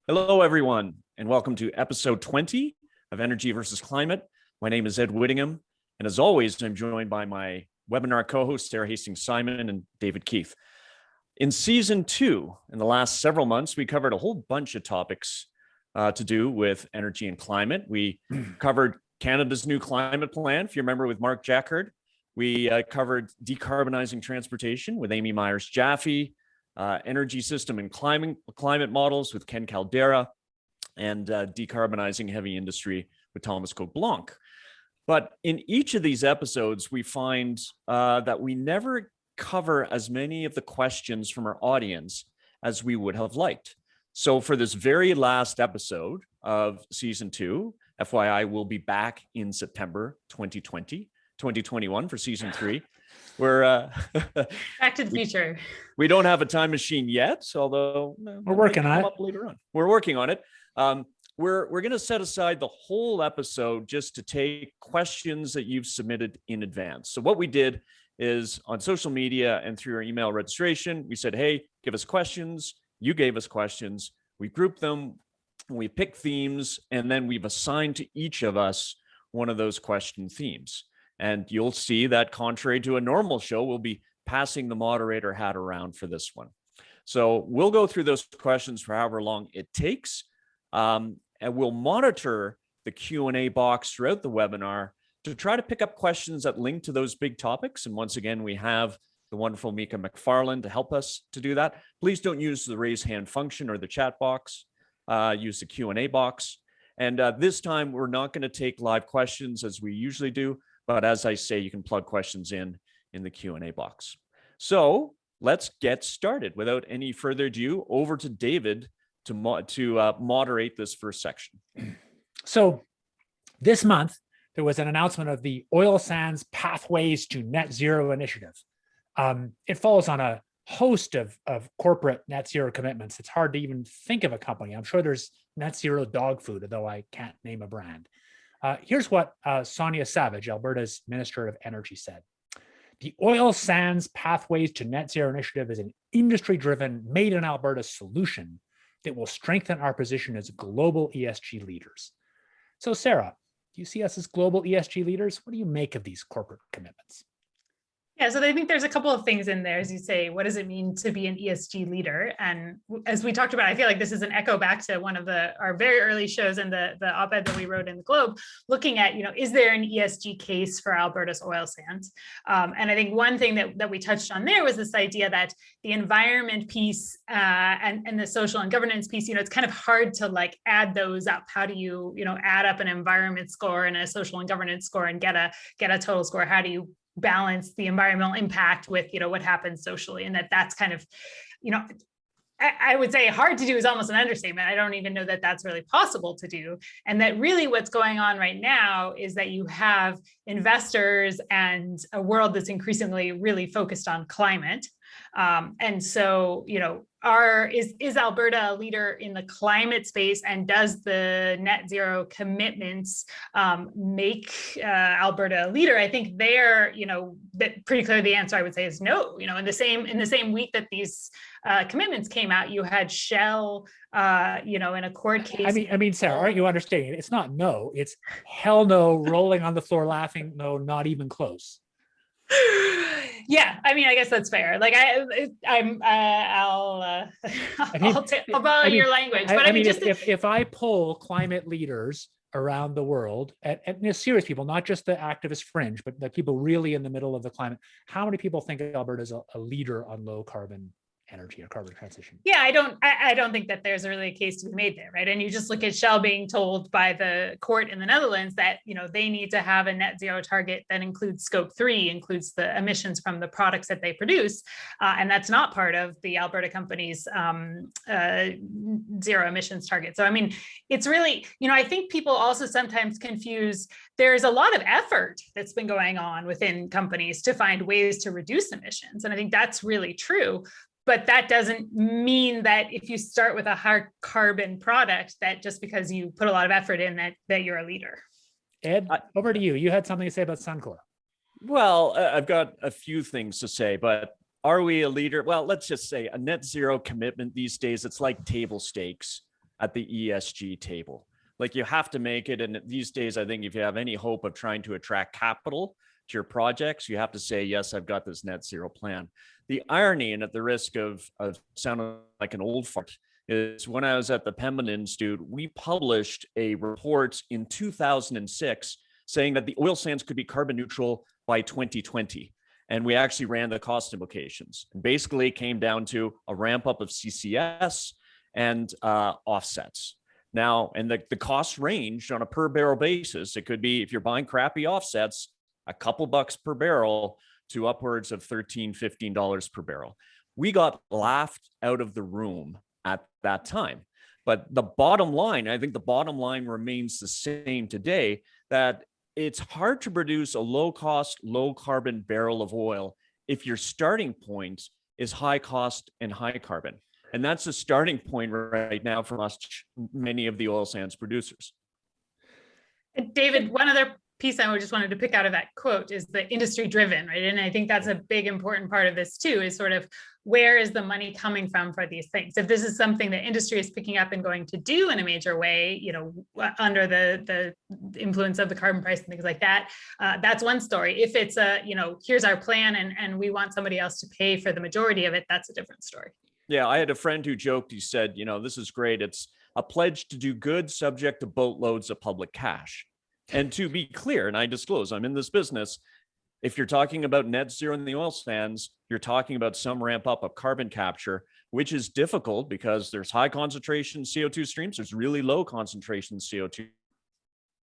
Hello, everyone, and welcome to episode 20 of Energy versus Climate. My name is Ed Whittingham, and as always, I'm joined by my webinar co-hosts, Sara Hastings-Simon and David Keith. In season 2, in the last several months, we covered a whole bunch of topics to do with energy and climate. We covered Canada's new climate plan, if you remember, with Mark Jacquard. We covered decarbonizing transportation with Amy Myers-Jaffe, energy system and climate models with Ken Caldera, and decarbonizing heavy industry with Thomas Cote-Blanc. But in each of these episodes, we find that we never cover as many of the questions from our audience as we would have liked. So for this very last episode of season 2, FYI, we'll be back in September 2021 for season 3. We're Back to the future. We don't have a time machine yet, although we're working on it. Later on. We're working on it. We're going to set aside the whole episode just to take questions that you've submitted in advance. So what we did is on social media and through our email registration, we said, hey, give us questions. You gave us questions. We grouped them. We picked themes, and then we've assigned to each of us one of those question themes. And you'll see that contrary to a normal show, we'll be passing the moderator hat around for this one. So we'll go through those questions for however long it takes. And we'll monitor the Q&A box throughout the webinar to try to pick up questions that link to those big topics. And once again, we have the wonderful Mika McFarland to help us to do that. Please don't use the raise hand function or the chat box. Use the Q&A box. And this time, we're not going to take live questions as we usually do. But as I say, you can plug questions in the Q&A box. So let's get started. Without any further ado, over to David to moderate this first section. So this month, there was an announcement of the Oil Sands Pathways to Net Zero initiative. It falls on a host of corporate net zero commitments. It's hard to even think of a company. I'm sure there's net zero dog food, although I can't name a brand. Here's what Sonia Savage, Alberta's Minister of Energy, said. The Oil Sands Pathways to Net Zero initiative is an industry-driven, made in Alberta solution that will strengthen our position as global ESG leaders. So Sara, do you see us as global ESG leaders? What do you make of these corporate commitments? Yeah, so I think there's a couple of things in there, as you say. What does it mean to be an ESG leader? And as we talked about, I feel like this is an echo back to one of our very early shows and the op-ed that we wrote in the Globe, looking at, is there an ESG case for Alberta's oil sands? And I think one thing that we touched on there was this idea that the environment piece and the social and governance piece, it's kind of hard to add those up. How do you, add up an environment score and a social and governance score and get a total score? How do you balance the environmental impact with what happens socially? And that's kind of I would say hard to do is almost an understatement. I don't even know that that's really possible to do. And that really what's going on right now is that you have investors and a world that's increasingly really focused on climate. And so, is Alberta a leader in the climate space, and does the net zero commitments make Alberta a leader? I think there, that pretty clearly the answer I would say is no. In the same week that these commitments came out, you had Shell, in a court case. I mean, Sara, aren't you understanding? It's not no, it's hell no, rolling on the floor laughing, no, not even close. Yeah, I mean, I guess that's fair. I'll borrow your language. But if I poll climate leaders around the world, and serious people, not just the activist fringe, but the people really in the middle of the climate, how many people think Alberta is a leader on low carbon energy or carbon transition? Yeah, I don't think that there's really a case to be made there, right? And you just look at Shell being told by the court in the Netherlands that they need to have a net zero target that includes scope 3, includes the emissions from the products that they produce, and that's not part of the Alberta company's zero emissions target. So I mean, it's really, I think people also sometimes confuse. There's a lot of effort that's been going on within companies to find ways to reduce emissions, and I think that's really true. But that doesn't mean that if you start with a high carbon product, that just because you put a lot of effort in that you're a leader. Ed, over to you. You had something to say about Suncor. Well, I've got a few things to say, but are we a leader? Well, let's just say a net zero commitment these days, it's like table stakes at the ESG table. Like you have to make it. And these days, I think if you have any hope of trying to attract capital to your projects, you have to say, yes, I've got this net zero plan. The irony, and at the risk of sounding like an old fart, is when I was at the Pembina Institute, we published a report in 2006 saying that the oil sands could be carbon neutral by 2020. And we actually ran the cost implications. And basically it came down to a ramp up of CCS and offsets. Now, and the cost ranged on a per barrel basis. It could be, if you're buying crappy offsets, a couple bucks per barrel to upwards of $13, $15 per barrel. We got laughed out of the room at that time. But the bottom line, I think the bottom line remains the same today, that it's hard to produce a low cost, low carbon barrel of oil if your starting point is high cost and high carbon. And that's the starting point right now for many of the oil sands producers. David, one other piece I just wanted to pick out of that quote is the industry driven, right? And I think that's a big important part of this too, is sort of where is the money coming from for these things? If this is something that industry is picking up and going to do in a major way, you know, under the influence of the carbon price and things like that, that's one story. If it's a, you know, here's our plan and we want somebody else to pay for the majority of it, that's a different story. Yeah, I had a friend who joked, he said, you know, this is great. It's a pledge to do good subject to boatloads of public cash. And to be clear, and I disclose, I'm in this business. If you're talking about net zero in the oil sands, you're talking about some ramp up of carbon capture, which is difficult because there's high concentration CO2 streams. There's really low concentration CO2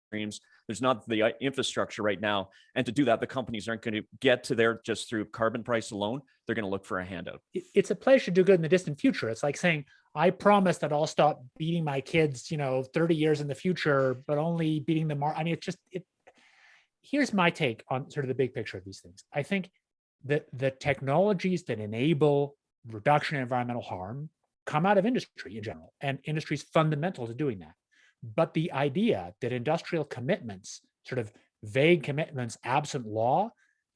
streams. There's not the infrastructure right now. And to do that, the companies aren't going to get to there just through carbon price alone. They're going to look for a handout. It's a pledge to do good in the distant future. It's like saying, I promise that I'll stop beating my kids, 30 years in the future, but only beating them more. I mean, here's my take on sort of the big picture of these things. I think that the technologies that enable reduction in environmental harm come out of industry in general, and industry is fundamental to doing that. But the idea that industrial commitments, sort of vague commitments absent law,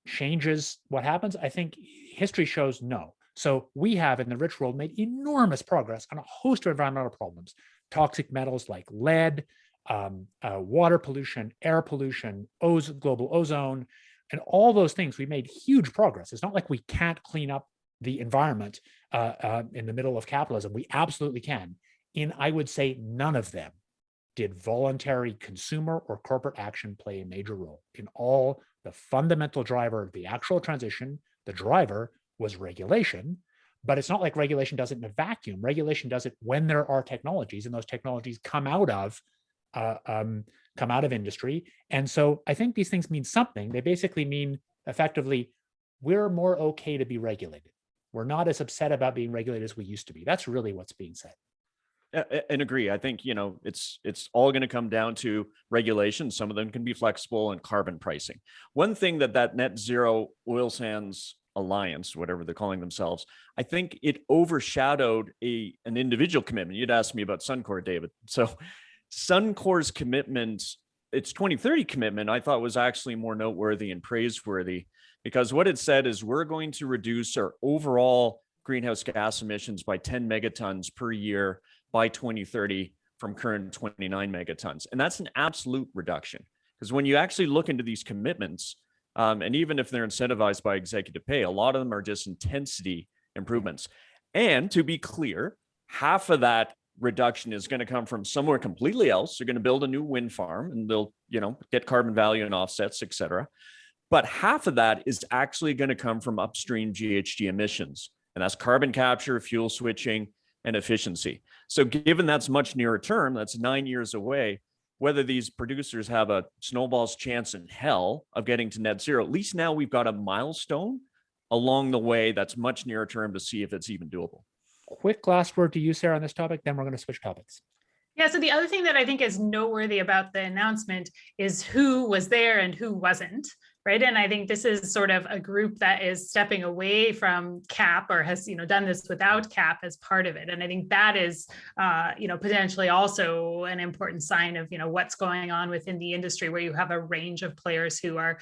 changes what happens, I think history shows no. So we have in the rich world made enormous progress on a host of environmental problems, toxic metals like lead, water pollution, air pollution, global ozone, and all those things. We made huge progress. It's not like we can't clean up the environment in the middle of capitalism. We absolutely can. I would say none of them did voluntary consumer or corporate action play a major role. In all, the fundamental driver of the actual transition, the driver was regulation, but it's not like regulation does it in a vacuum. Regulation does it when there are technologies, and those technologies come out of industry. And so I think these things mean something. They basically mean effectively, we're more okay to be regulated. We're not as upset about being regulated as we used to be. That's really what's being said. And agree. I think, it's all going to come down to regulation. Some of them can be flexible, and carbon pricing. One thing that net zero oil sands alliance, whatever they're calling themselves, I think it overshadowed an individual commitment. You'd asked me about Suncor, David. So Suncor's commitment, its 2030 commitment, I thought was actually more noteworthy and praiseworthy, because what it said is we're going to reduce our overall greenhouse gas emissions by 10 megatons per year by 2030 from current 29 megatons. And that's an absolute reduction, because when you actually look into these commitments, and even if they're incentivized by executive pay, a lot of them are just intensity improvements. And to be clear, half of that reduction is going to come from somewhere completely else. They're going to build a new wind farm and they'll, get carbon value and offsets, et cetera. But half of that is actually going to come from upstream GHG emissions. And that's carbon capture, fuel switching, and efficiency. So given that's much nearer term, that's 9 years away, whether these producers have a snowball's chance in hell of getting to net zero, at least now we've got a milestone along the way that's much nearer term to see if it's even doable. Quick last word to you, Sarah, on this topic, then we're going to switch topics. Yeah, so the other thing that I think is noteworthy about the announcement is who was there and who wasn't, right? And I think this is sort of a group that is stepping away from CAP, or has, done this without CAP as part of it. And I think that is, potentially also an important sign of, what's going on within the industry, where you have a range of players who are,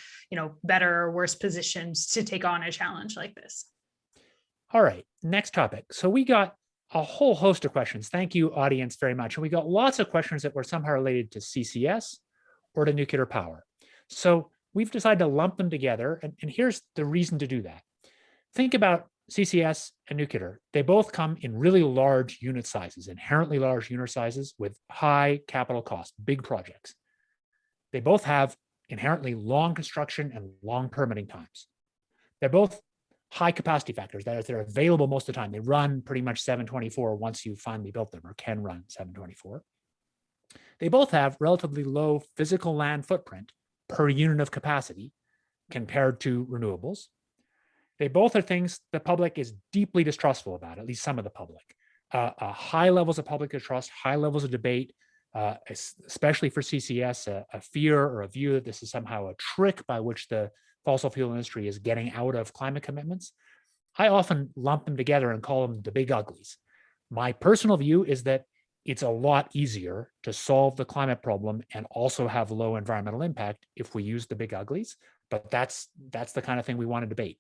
better or worse positioned to take on a challenge like this. All right, next topic. So we got a whole host of questions. Thank you, audience, very much. And we got lots of questions that were somehow related to CCS or to nuclear power. So we've decided to lump them together. And here's the reason to do that. Think about CCS and nuclear. They both come in really large unit sizes, inherently large unit sizes with high capital cost, big projects. They both have inherently long construction and long permitting times. They're both high capacity factors. That is, they're available most of the time. They run pretty much 724 once you finally built them, or can run 724. They both have relatively low physical land footprint per unit of capacity compared to renewables. They both are things the public is deeply distrustful about, at least some of the public. High levels of public distrust, high levels of debate, especially for CCS, a fear or a view that this is somehow a trick by which the fossil fuel industry is getting out of climate commitments. I often lump them together and call them the big uglies. My personal view is that it's a lot easier to solve the climate problem and also have low environmental impact if we use the big uglies, but that's the kind of thing we want to debate.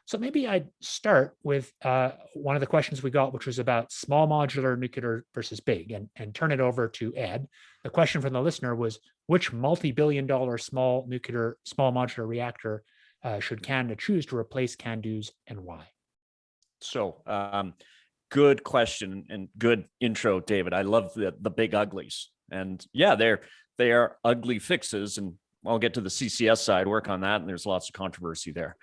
So maybe I'd start with one of the questions we got, which was about small modular nuclear versus big, and turn it over to Ed. The question from the listener was, which multi-billion-dollar small modular reactor should Canada choose to replace CANDUs, and why? So good question and good intro, David. I love the big uglies. And yeah, they are ugly fixes. And I'll get to the CCS side, work on that. And there's lots of controversy there.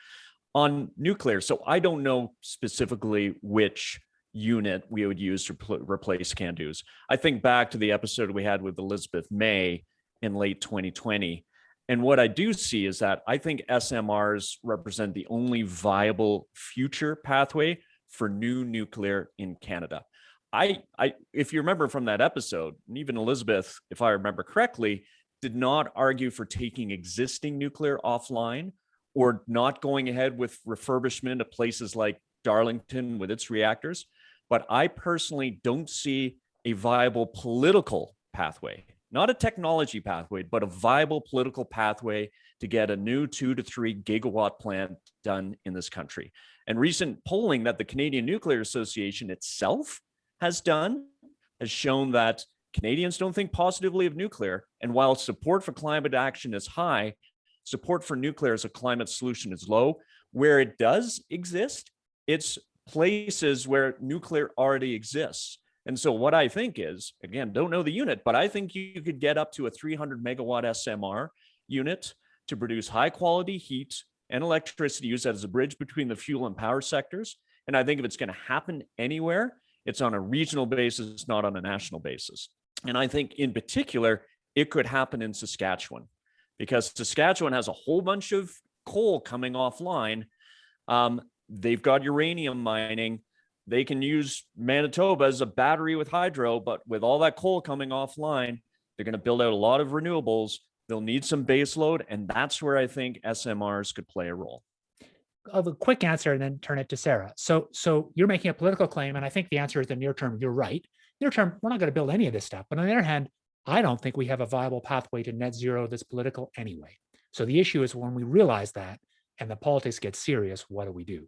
On nuclear, so I don't know specifically which unit we would use to replace CANDUs. I think back to the episode we had with Elizabeth May in late 2020. And what I do see is that I think SMRs represent the only viable future pathway for new nuclear in Canada. If you remember from that episode, and even Elizabeth, if I remember correctly, did not argue for taking existing nuclear offline or not going ahead with refurbishment of places like Darlington with its reactors. But I personally don't see a viable political pathway, not a technology pathway, but a viable political pathway to get a new 2 to 3 gigawatt plant done in this country. And recent polling that the Canadian Nuclear Association itself has done has shown that Canadians don't think positively of nuclear. And while support for climate action is high, support for nuclear as a climate solution is low. Where it does exist, it's places where nuclear already exists. And so what I think is, again, don't know the unit, but I think you could get up to a 300 megawatt SMR unit to produce high quality heat and electricity used as a bridge between the fuel and power sectors. And I think if it's going to happen anywhere, it's on a regional basis, not on a national basis. And I think in particular, it could happen in Saskatchewan, because Saskatchewan has a whole bunch of coal coming offline. They've got uranium mining. They can use Manitoba as a battery with hydro, but with all that coal coming offline, they're going to build out a lot of renewables. They'll need some base load, and that's where I think SMRs could play a role. I'll have a quick answer and then turn it to Sara. So you're making a political claim, and I think the answer is the near term. You're right. Near term, we're not going to build any of this stuff. But on the other hand, I don't think we have a viable pathway to net zero that's political anyway. So the issue is when we realize that and the politics get serious, what do we do?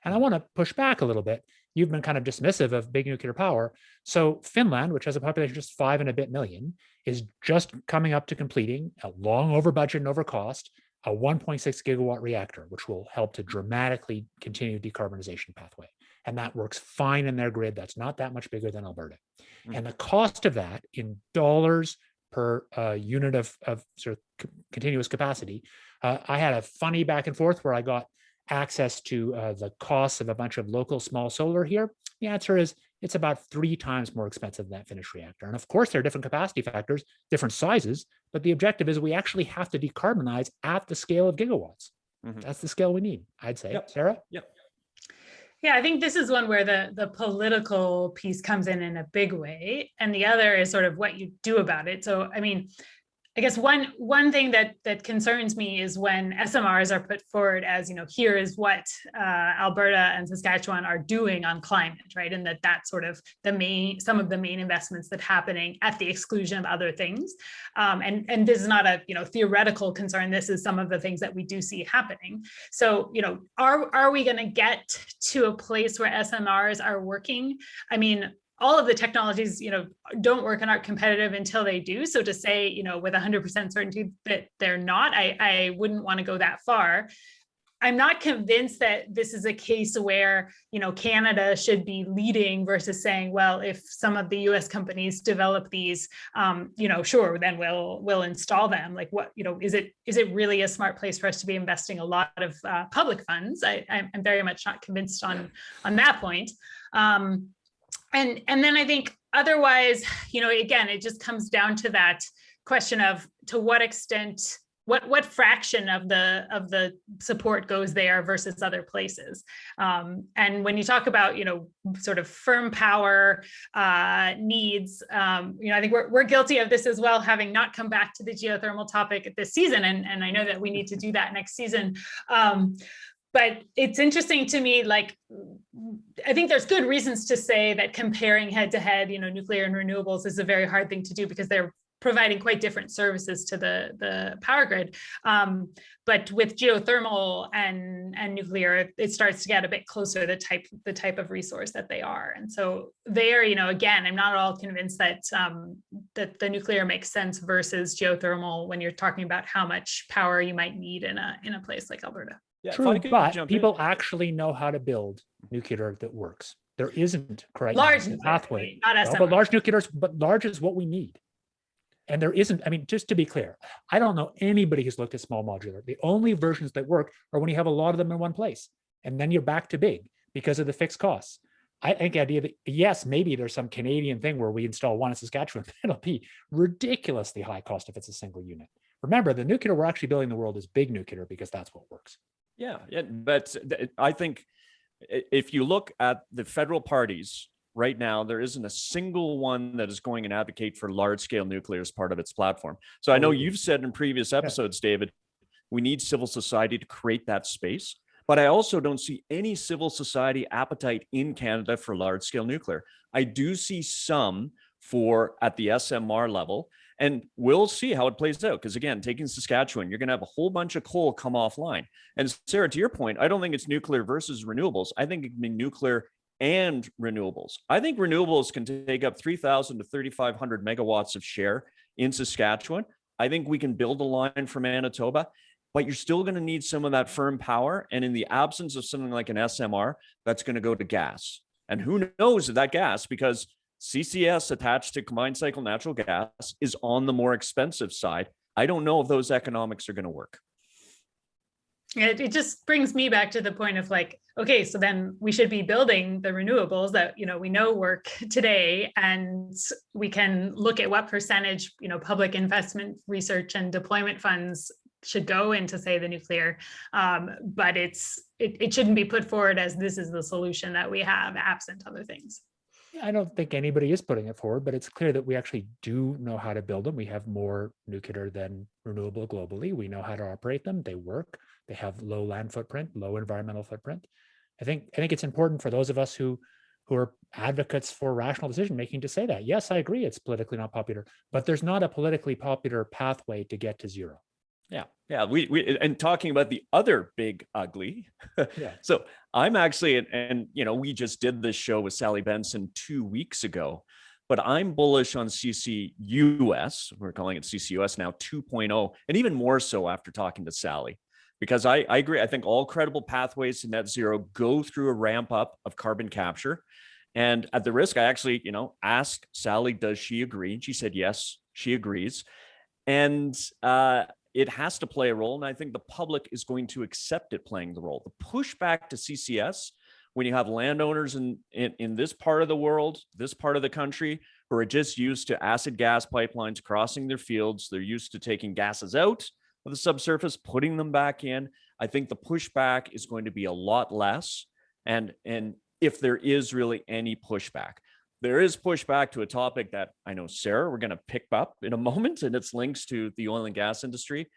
And I want to push back a little bit. You've been kind of dismissive of big nuclear power. So Finland, which has a population of just 5 and a bit million, is just coming up to completing a long over budget and over cost, a 1.6 gigawatt reactor, which will help to dramatically continue decarbonization pathway. And that works fine in their grid. That's not that much bigger than Alberta. Mm-hmm. And the cost of that in dollars per unit of sort of continuous capacity, I had a funny back and forth where I got access to the costs of a bunch of local small solar here. The answer is it's about 3 times more expensive than that Finnish reactor. And of course, there are different capacity factors, different sizes, but the objective is we actually have to decarbonize at the scale of gigawatts. Mm-hmm. That's the scale we need, I'd say. Yep. Sara? Yep. Yeah, I think this is one where the political piece comes in a big way. And the other is sort of what you do about it. So, I mean, I guess one thing that concerns me is when SMRs are put forward as, here is what Alberta and Saskatchewan are doing on climate, right? And that's sort of some of the main investments that happening at the exclusion of other things. And this is not a theoretical concern. This is some of the things that we do see happening. So are we going to get to a place where SMRs are working? I mean, all of the technologies, don't work and aren't competitive until they do. So to say, with 100% certainty that they're not, I wouldn't want to go that far. I'm not convinced that this is a case where, Canada should be leading versus saying, well, if some of the US companies develop these, sure, then we'll install them. Like what, is it really a smart place for us to be investing a lot of public funds? I'm very much not convinced on that point. And then I think otherwise, again, it just comes down to that question of to what extent, what fraction of the support goes there versus other places. And when you talk about, sort of firm power needs, I think we're guilty of this as well, having not come back to the geothermal topic this season. And I know that we need to do that next season. But it's interesting to me, like, I think there's good reasons to say that comparing head to head, nuclear and renewables is a very hard thing to do because they're providing quite different services to the power grid. But with geothermal and nuclear, it starts to get a bit closer to the type of resource that they are. And so there, again, I'm not at all convinced that that the nuclear makes sense versus geothermal when you're talking about how much power you might need in a place like Alberta. Yeah, true, but people actually know how to build nuclear that works. There isn't correct large pathway, not well, but large nuclear, but large is what we need. And there isn't, I mean, just to be clear, I don't know anybody who's looked at small modular. The only versions that work are when you have a lot of them in one place, and then you're back to big because of the fixed costs. I think the idea that, yes, maybe there's some Canadian thing where we install one in Saskatchewan, it'll be ridiculously high cost if it's a single unit. Remember, the nuclear we're actually building in the world is big nuclear because that's what works. Yeah, but I think if you look at the federal parties right now, there isn't a single one that is going and advocate for large scale nuclear as part of its platform. So I know you've said in previous episodes, David, we need civil society to create that space. But I also don't see any civil society appetite in Canada for large scale nuclear. I do see some at the SMR level. And we'll see how it plays out. Because again, taking Saskatchewan, you're going to have a whole bunch of coal come offline. And Sarah, to your point, I don't think it's nuclear versus renewables. I think it can be nuclear and renewables. I think renewables can take up 3,000 to 3,500 megawatts of share in Saskatchewan. I think we can build a line from Manitoba, but you're still going to need some of that firm power. And in the absence of something like an SMR, that's going to go to gas. And who knows that gas, because CCS attached to combined cycle natural gas is on the more expensive side. I don't know if those economics are going to work. It just brings me back to the point of like, okay, so then we should be building the renewables that, we know work today, and we can look at what percentage, public investment, research and deployment funds should go into, say, the nuclear. But it shouldn't be put forward as this is the solution that we have absent other things. I don't think anybody is putting it forward, but it's clear that we actually do know how to build them. We have more nuclear than renewable globally. We know how to operate them. They work. They have low land footprint, low environmental footprint. I think it's important for those of us who are advocates for rational decision making to say that. Yes, I agree, it's politically not popular, but there's not a politically popular pathway to get to zero. Yeah. We and talking about the other big ugly. Yeah. So I'm actually, and we just did this show with Sally Benson 2 weeks ago, but I'm bullish on CCUS. We're calling it CCUS now 2.0, and even more so after talking to Sally, because I agree. I think all credible pathways to net zero go through a ramp up of carbon capture. And at the risk, I actually, asked Sally, does she agree? And she said, yes, she agrees. And it has to play a role. And I think the public is going to accept it playing the role. The pushback to CCS, when you have landowners in this part of the world, this part of the country, who are just used to acid gas pipelines crossing their fields, they're used to taking gases out of the subsurface, putting them back in. I think the pushback is going to be a lot less. And if there is really any pushback, there is pushback to a topic that I know, Sarah, we're going to pick up in a moment, and it's links to the oil and gas industry.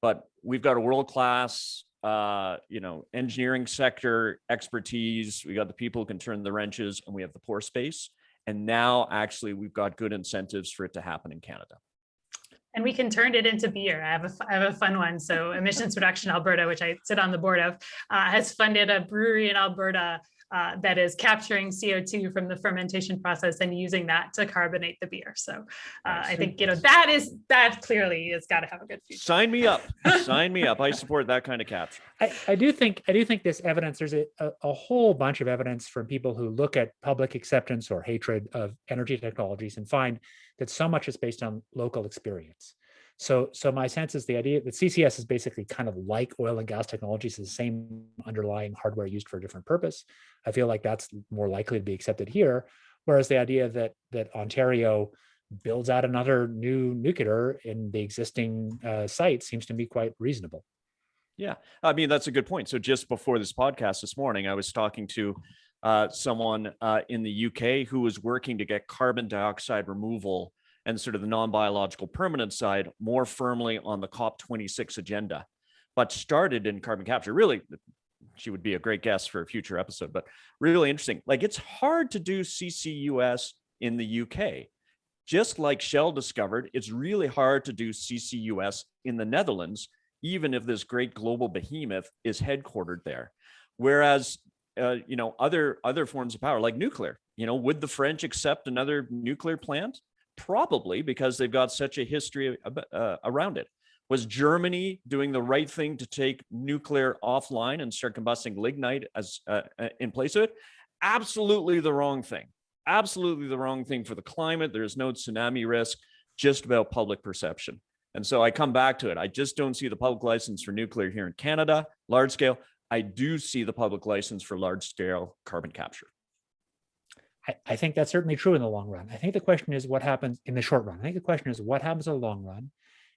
But we've got a world-class, engineering sector expertise. We got the people who can turn the wrenches, and we have the pore space. And now, actually, we've got good incentives for it to happen in Canada. And we can turn it into beer. I have a fun one. So Emissions Reduction Alberta, which I sit on the board of, has funded a brewery in Alberta that is capturing CO2 from the fermentation process and using that to carbonate the beer. So I think, that clearly has got to have a good future. Sign me up. Sign me up. I support that kind of capture. I do think this evidence, there's a whole bunch of evidence from people who look at public acceptance or hatred of energy technologies and find that so much is based on local experience. So my sense is the idea that CCS is basically kind of like oil and gas technologies, the same underlying hardware used for a different purpose. I feel like that's more likely to be accepted here. Whereas the idea that Ontario builds out another new nuclear in the existing site seems to be quite reasonable. Yeah, I mean, that's a good point. So just before this podcast this morning, I was talking to someone in the UK who was working to get carbon dioxide removal and sort of the non-biological permanent side more firmly on the COP26 agenda, but started in carbon capture. Really, she would be a great guest for a future episode, but really interesting. Like, it's hard to do CCUS in the UK. Just like Shell discovered, it's really hard to do CCUS in the Netherlands, even if this great global behemoth is headquartered there. Whereas, other forms of power like nuclear, would the French accept another nuclear plant? Probably, because they've got such a history around it. Was Germany doing the right thing to take nuclear offline and start combusting lignite as in place of it? Absolutely the wrong thing. Absolutely the wrong thing for the climate. There's no tsunami risk, just about public perception. And so I come back to it. I just don't see the public license for nuclear here in Canada, large scale. I do see the public license for large scale carbon capture. I think that's certainly true in the long run. I think the question is what happens in the short run. I think the question is what happens in the long run,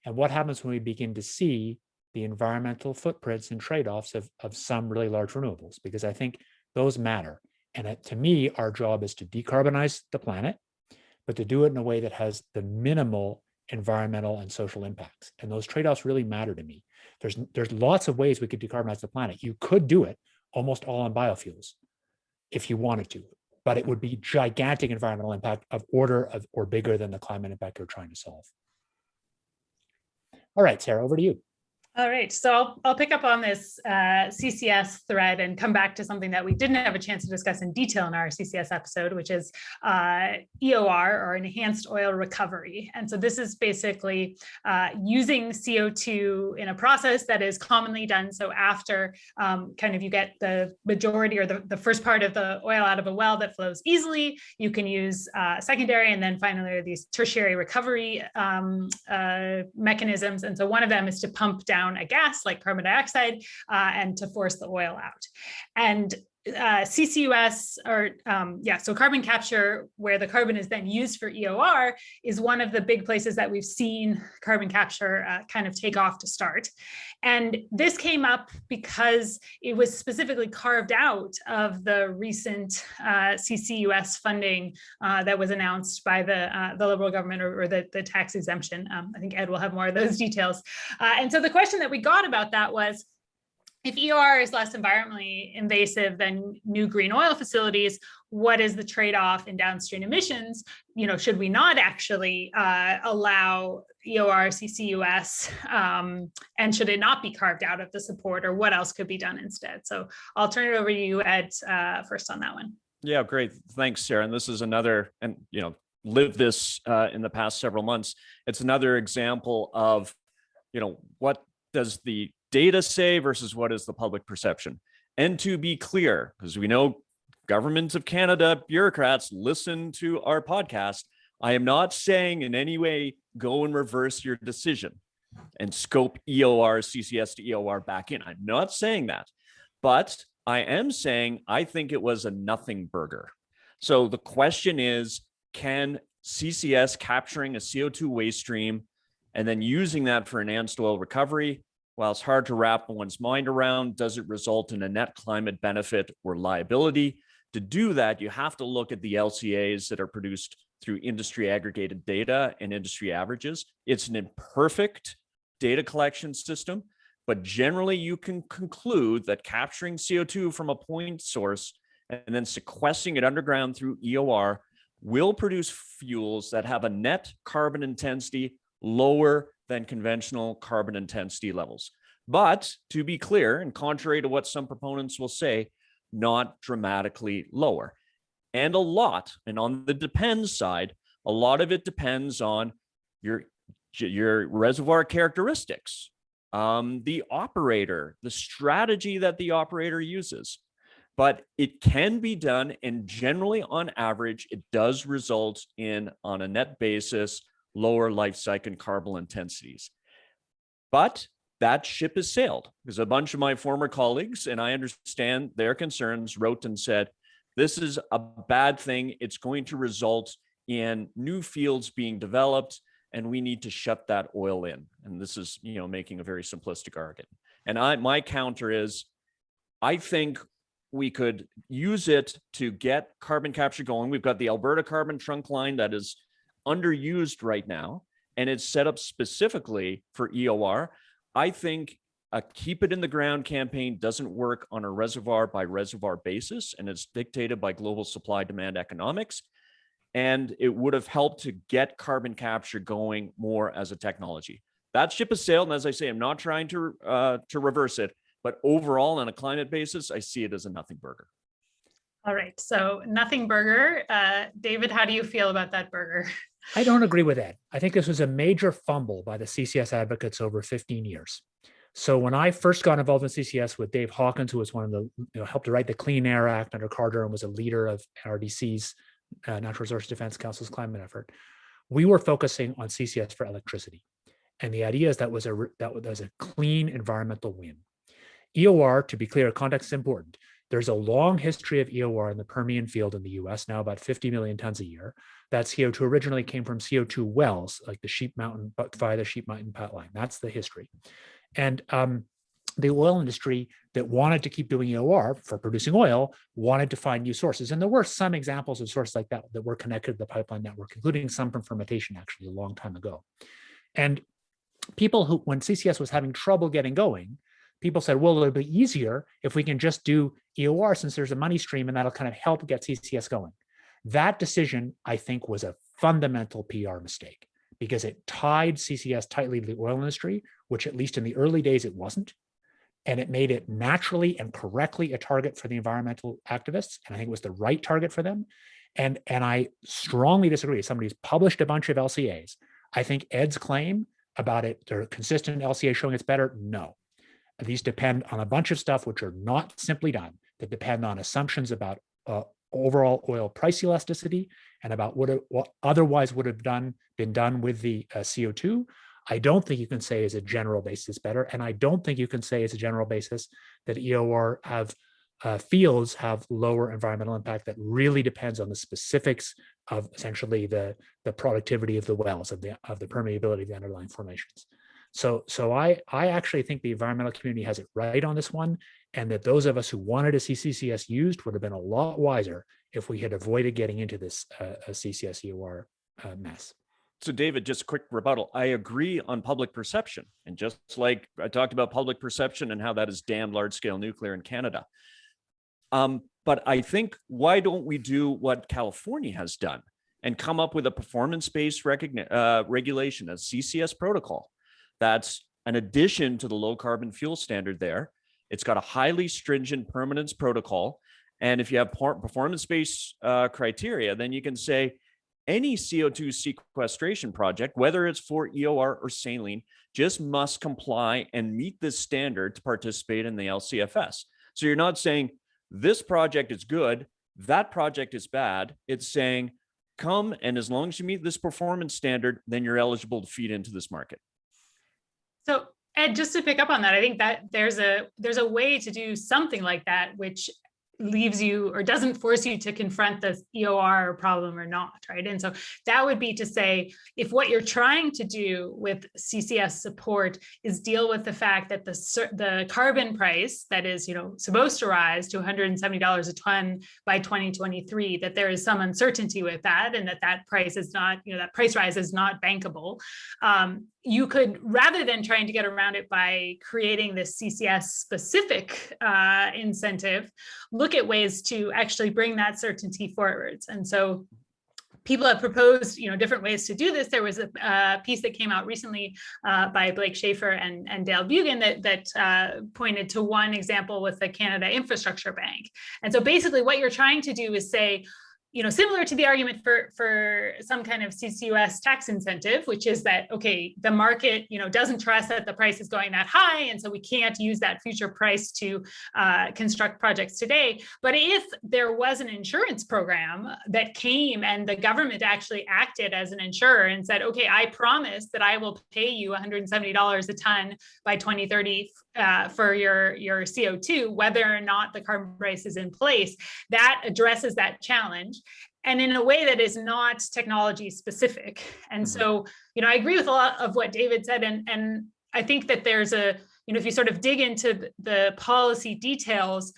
and what happens when we begin to see the environmental footprints and trade-offs of some really large renewables, because I think those matter. And to me, our job is to decarbonize the planet, but to do it in a way that has the minimal environmental and social impacts. And those trade-offs really matter to me. There's lots of ways we could decarbonize the planet. You could do it almost all on biofuels if you wanted to, but it would be gigantic environmental impact of order of or bigger than the climate impact you're trying to solve. All right, Sarah, over to you. All right, so I'll pick up on this CCS thread and come back to something that we didn't have a chance to discuss in detail in our CCS episode, which is EOR, or enhanced oil recovery. And so this is basically using CO2 in a process that is commonly done. So after kind of you get the majority or the first part of the oil out of a well that flows easily, you can use secondary, and then finally these tertiary recovery mechanisms. And so one of them is to pump down a gas like carbon dioxide and to force the oil out. And CCUS, so carbon capture, where the carbon is then used for EOR, is one of the big places that we've seen carbon capture kind of take off to start. And this came up because it was specifically carved out of the recent CCUS funding that was announced by the Liberal government, or the tax exemption. I think Ed will have more of those details. And so the question that we got about that was, if EOR is less environmentally invasive than new green oil facilities, what is the trade-off in downstream emissions? Should we not actually allow EOR CCUS, and should it not be carved out of the support, or what else could be done instead? So I'll turn it over to you, Ed, first on that one. Yeah, great. Thanks, Sarah. And this is another, and lived this in the past several months. It's another example of, what does the data say versus what is the public perception? And to be clear, because we know governments of Canada bureaucrats listen to our podcast, I am not saying in any way go and reverse your decision and scope EOR, CCS to EOR back in. I'm not saying that, but I am saying I think it was a nothing burger. So the question is, can CCS capturing a CO2 waste stream and then using that for enhanced oil recovery, while it's hard to wrap one's mind around, does it result in a net climate benefit or liability? To do that, you have to look at the LCAs that are produced through industry aggregated data and industry averages. It's an imperfect data collection system, but generally you can conclude that capturing CO2 from a point source and then sequestering it underground through EOR will produce fuels that have a net carbon intensity lower than conventional carbon intensity levels. But to be clear, and contrary to what some proponents will say, not dramatically lower. And a lot, and on the depends side, a lot of it depends on your reservoir characteristics, the operator, the strategy that the operator uses. But it can be done, and generally on average, it does result in, on a net basis, lower life cycle carbon intensities. But that ship has sailed, because a bunch of my former colleagues, and I understand their concerns, wrote and said, this is a bad thing. It's going to result in new fields being developed, and we need to shut that oil in. And this is, making a very simplistic argument. And my counter is, I think we could use it to get carbon capture going. We've got the Alberta Carbon Trunk Line that is underused right now, and it's set up specifically for EOR. I think a keep it in the ground campaign doesn't work on a reservoir by reservoir basis, and it's dictated by global supply demand economics. And it would have helped to get carbon capture going more as a technology. That ship has sailed, and as I say, I'm not trying to reverse it, but overall, on a climate basis, I see it as a nothing burger. All right, so nothing burger. David, how do you feel about that burger? I don't agree with Ed. I think this was a major fumble by the CCS advocates over 15 years. So when I first got involved in CCS with Dave Hawkins, who was one of the, helped to write the Clean Air Act under Carter and was a leader of NRDC's, Natural Resource Defense Council's climate effort, we were focusing on CCS for electricity. And the idea is that was a clean environmental win. EOR, to be clear, context is important. There's a long history of EOR in the Permian field in the US, now about 50 million tons a year. That CO2 originally came from CO2 wells, like the Sheep Mountain, but via the Sheep Mountain pipeline. That's the history. And the oil industry that wanted to keep doing EOR for producing oil wanted to find new sources. And there were some examples of sources like that that were connected to the pipeline network, including some from fermentation, actually, a long time ago. And people who, when CCS was having trouble getting going, people said, well, it'll be easier if we can just do EOR since there's a money stream and that'll kind of help get CCS going. That decision, I think, was a fundamental PR mistake because it tied CCS tightly to the oil industry, which at least in the early days, it wasn't. And it made it naturally and correctly a target for the environmental activists. And I think it was the right target for them. And I strongly disagree. Somebody's published a bunch of LCAs. I think Ed's claim about it, they're consistent LCA showing it's better. No. These depend on a bunch of stuff which are not simply done, that depend on assumptions about overall oil price elasticity and about what otherwise would have been done with the CO2. I don't think you can say as a general basis better, and I don't think you can say as a general basis that EOR fields have lower environmental impact. That really depends on the specifics of essentially the productivity of the wells, of the permeability of the underlying formations. So I actually think the environmental community has it right on this one, and that those of us who wanted to see CCS used would have been a lot wiser if we had avoided getting into this CCS EOR mess. So David, just a quick rebuttal. I agree on public perception. And just like I talked about public perception and how that has damned large-scale nuclear in Canada. But I think, why don't we do what California has done and come up with a performance-based regulation, a CCS protocol? That's an addition to the low carbon fuel standard there. It's got a highly stringent permanence protocol. And if you have performance-based criteria, then you can say, any CO2 sequestration project, whether it's for EOR or saline, just must comply and meet this standard to participate in the LCFS. So you're not saying this project is good, that project is bad. It's saying, come, and as long as you meet this performance standard, then you're eligible to feed into this market. So Ed, just to pick up on that, I think that there's a way to do something like that, which leaves you or doesn't force you to confront the EOR problem or not, right? And so that would be to say, if what you're trying to do with CCS support is deal with the fact that the carbon price that is, supposed to rise to $170 a ton by 2023, that there is some uncertainty with that, and that price is not, that price rise is not bankable. You could, rather than trying to get around it by creating this CCS specific incentive, look at ways to actually bring that certainty forwards. And so people have proposed, different ways to do this. There was a piece that came out recently by Blake Schaefer and Dale Bugan that pointed to one example with the Canada Infrastructure Bank. And so basically what you're trying to do is say, similar to the argument for some kind of CCUS tax incentive, which is that, okay, the market, doesn't trust that the price is going that high, and so we can't use that future price to construct projects today. But if there was an insurance program that came and the government actually acted as an insurer and said, okay, I promise that I will pay you $170 a ton by 2030 for your CO2, whether or not the carbon price is in place, that addresses that challenge. And in a way that is not technology specific. And so, I agree with a lot of what David said. And I think that there's if you sort of dig into the policy details,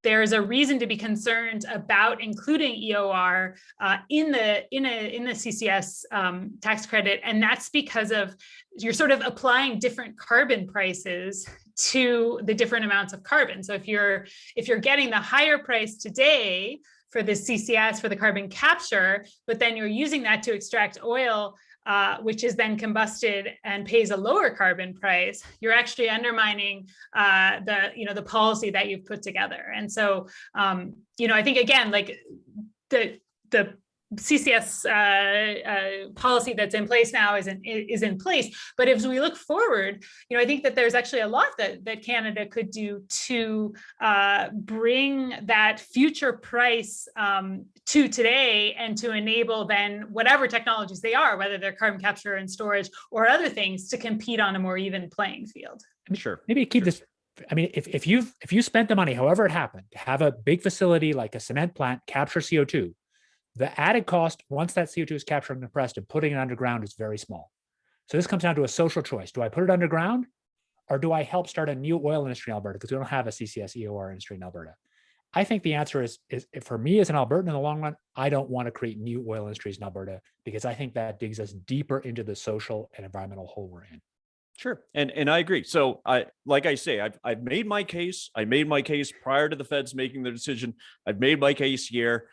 there's a reason to be concerned about including EOR in the CCS tax credit. And that's because of you're sort of applying different carbon prices to the different amounts of carbon. So if you're getting the higher price today for the CCS, for the carbon capture, but then you're using that to extract oil, which is then combusted and pays a lower carbon price, you're actually undermining the policy that you've put together. And so, I think again, like the CCS policy that's in place now is in place. But if we look forward, I think that there's actually a lot that Canada could do to bring that future price to today, and to enable then whatever technologies they are, whether they're carbon capture and storage or other things, to compete on a more even playing field. Sure. Maybe keep this. I mean, if you spent the money, however it happened, to have a big facility like a cement plant capture CO2, the added cost, once that CO2 is captured and compressed, and putting it underground is very small. So this comes down to a social choice. Do I put it underground, or do I help start a new oil industry in Alberta? Because we don't have a CCS EOR industry in Alberta. I think the answer is for me as an Albertan in the long run, I don't want to create new oil industries in Alberta, because I think that digs us deeper into the social and environmental hole we're in. Sure. And I agree. So I've made my case. I made my case prior to the feds making their decision. I've made my case here.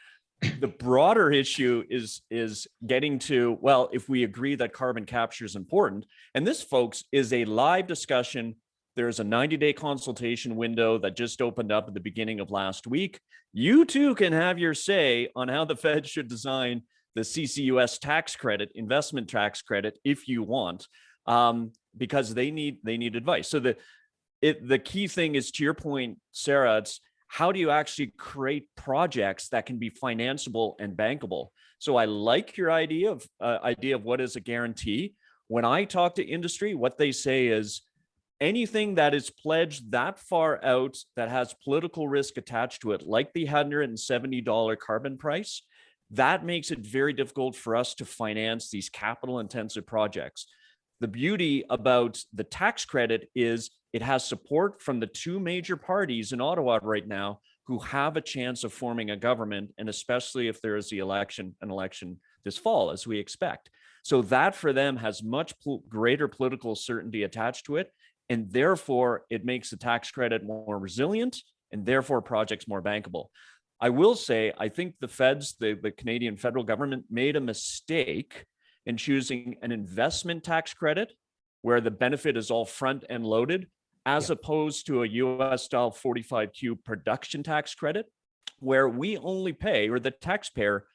The broader issue is getting to, well, if we agree that carbon capture is important, and this, folks, is a live discussion. There's a 90-day consultation window that just opened up at the beginning of last week. You too can have your say on how the Fed should design the CCUS tax credit, investment tax credit, if you want, because they need advice. So the key thing is, to your point, Sarah, it's how do you actually create projects that can be financeable and bankable? So I like your idea of what is a guarantee. When I talk to industry, what they say is anything that is pledged that far out that has political risk attached to it, like the $170 carbon price, that makes it very difficult for us to finance these capital intensive projects. The beauty about the tax credit is it has support from the two major parties in Ottawa right now who have a chance of forming a government, and especially if there is an election this fall, as we expect. So that for them has much greater political certainty attached to it, and therefore it makes the tax credit more resilient, and therefore projects more bankable. I will say, I think the feds, the Canadian federal government, made a mistake in choosing an investment tax credit where the benefit is all front end loaded, as opposed to a US style 45Q production tax credit, where we only pay, or the taxpayer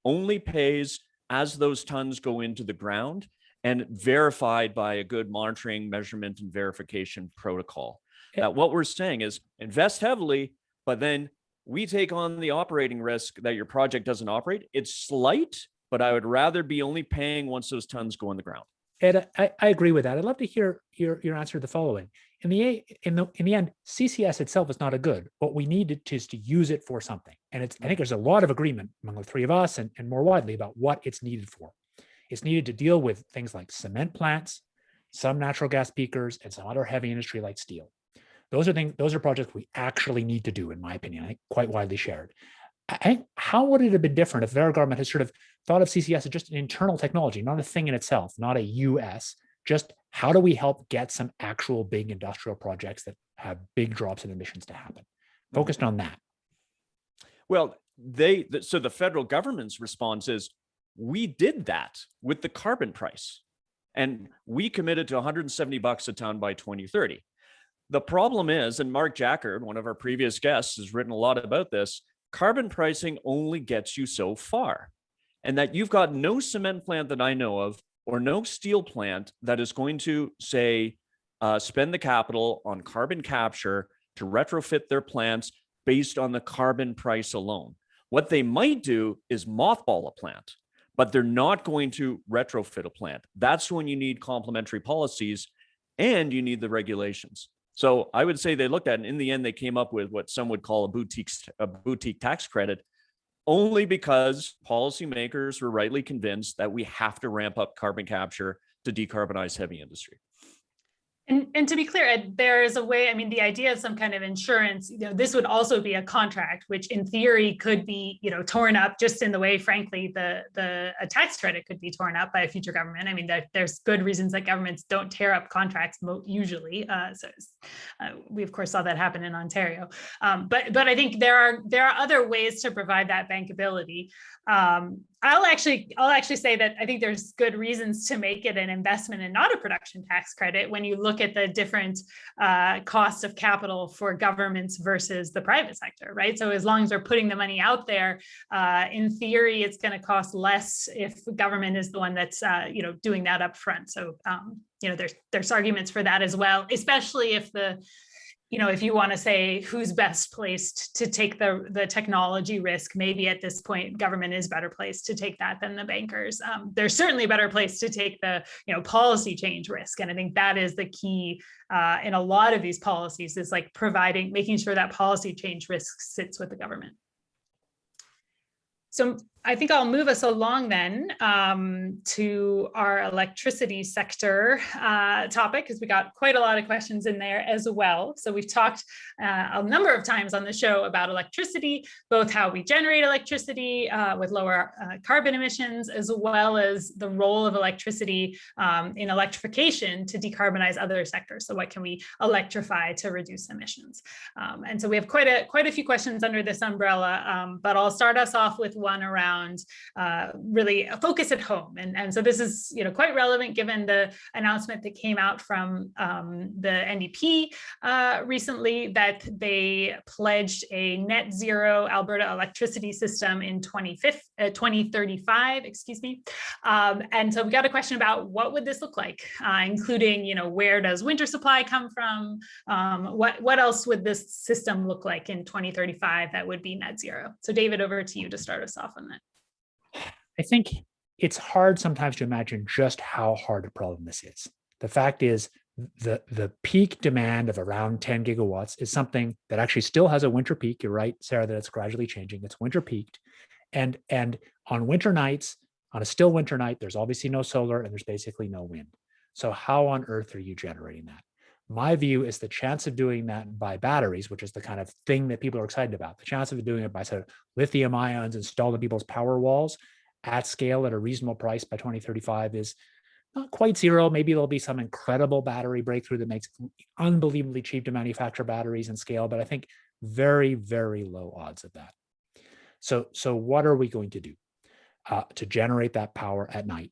only pays as those tons go into the ground and verified by a good monitoring, measurement, and verification protocol. That what we're saying is invest heavily, but then we take on the operating risk that your project doesn't operate. It's slight, but I would rather be only paying once those tons go in the ground. Ed, I agree with that. I'd love to hear your answer to the following. in the end, CCS itself is not a good. What we need is to use it for something. And I think there's a lot of agreement among the three of us and more widely about what it's needed for. It's needed to deal with things like cement plants, some natural gas peakers, and some other heavy industry like steel. Those are projects we actually need to do, in my opinion. I think quite widely shared. How would it have been different if their government has sort of thought of CCS as just an internal technology, not a thing in itself, not a US, just how do we help get some actual big industrial projects that have big drops in emissions to happen? Focused on that. Well, so the federal government's response is, we did that with the carbon price, and we committed to $170 a ton by 2030. The problem is, and Mark Jackard, one of our previous guests, has written a lot about this, carbon pricing only gets you so far, and that you've got no cement plant that I know of or no steel plant that is going to say, spend the capital on carbon capture to retrofit their plants based on the carbon price alone. What they might do is mothball a plant, but they're not going to retrofit a plant. That's when you need complementary policies and you need the regulations. So I would say they looked at it, and in the end, they came up with what some would call a boutique tax credit, only because policymakers were rightly convinced that we have to ramp up carbon capture to decarbonize heavy industry. And to be clear, Ed, there is a way, I mean, the idea of some kind of insurance, this would also be a contract, which in theory could be, torn up just in the way, frankly, a tax credit could be torn up by a future government. I mean, there's good reasons that governments don't tear up contracts usually. We of course saw that happen in Ontario. But I think there are other ways to provide that bankability. I'll actually say that I think there's good reasons to make it an investment and not a production tax credit when you look at the different costs of capital for governments versus the private sector, right? So as long as we're putting the money out there, in theory, it's going to cost less if the government is the one that's doing that up front. So there's arguments for that as well, especially if if you want to say who's best placed to take the technology risk, maybe at this point, government is better placed to take that than the bankers. They're certainly a better place to take the policy change risk. And I think that is the key in a lot of these policies, is like making sure that policy change risk sits with the government. So I think I'll move us along then to our electricity sector topic, because we got quite a lot of questions in there as well. So we've talked a number of times on the show about electricity, both how we generate electricity with lower carbon emissions, as well as the role of electricity in electrification to decarbonize other sectors. So what can we electrify to reduce emissions? And so we have quite a few questions under this umbrella, but I'll start us off with one around really a focus at home. And so this is quite relevant given the announcement that came out from the NDP recently, that they pledged a net zero Alberta electricity system in 2035, excuse me. And so we got a question about what would this look like, including, where does winter supply come from? What else would this system look like in 2035 that would be net zero? So David, over to you to start us off on that. I think it's hard sometimes to imagine just how hard a problem this is. The fact is, the peak demand of around 10 gigawatts is something that actually still has a winter peak. You're right, Sarah, that it's gradually changing. It's winter peaked. And on winter nights, on a still winter night, there's obviously no solar and there's basically no wind. So how on earth are you generating that? My view is the chance of doing that by batteries, which is the kind of thing that people are excited about, the chance of doing it by sort of lithium ions installed in people's power walls at scale at a reasonable price by 2035 is not quite zero. Maybe there'll be some incredible battery breakthrough that makes it unbelievably cheap to manufacture batteries and scale, but I think very, very low odds of that. So what are we going to do to generate that power at night?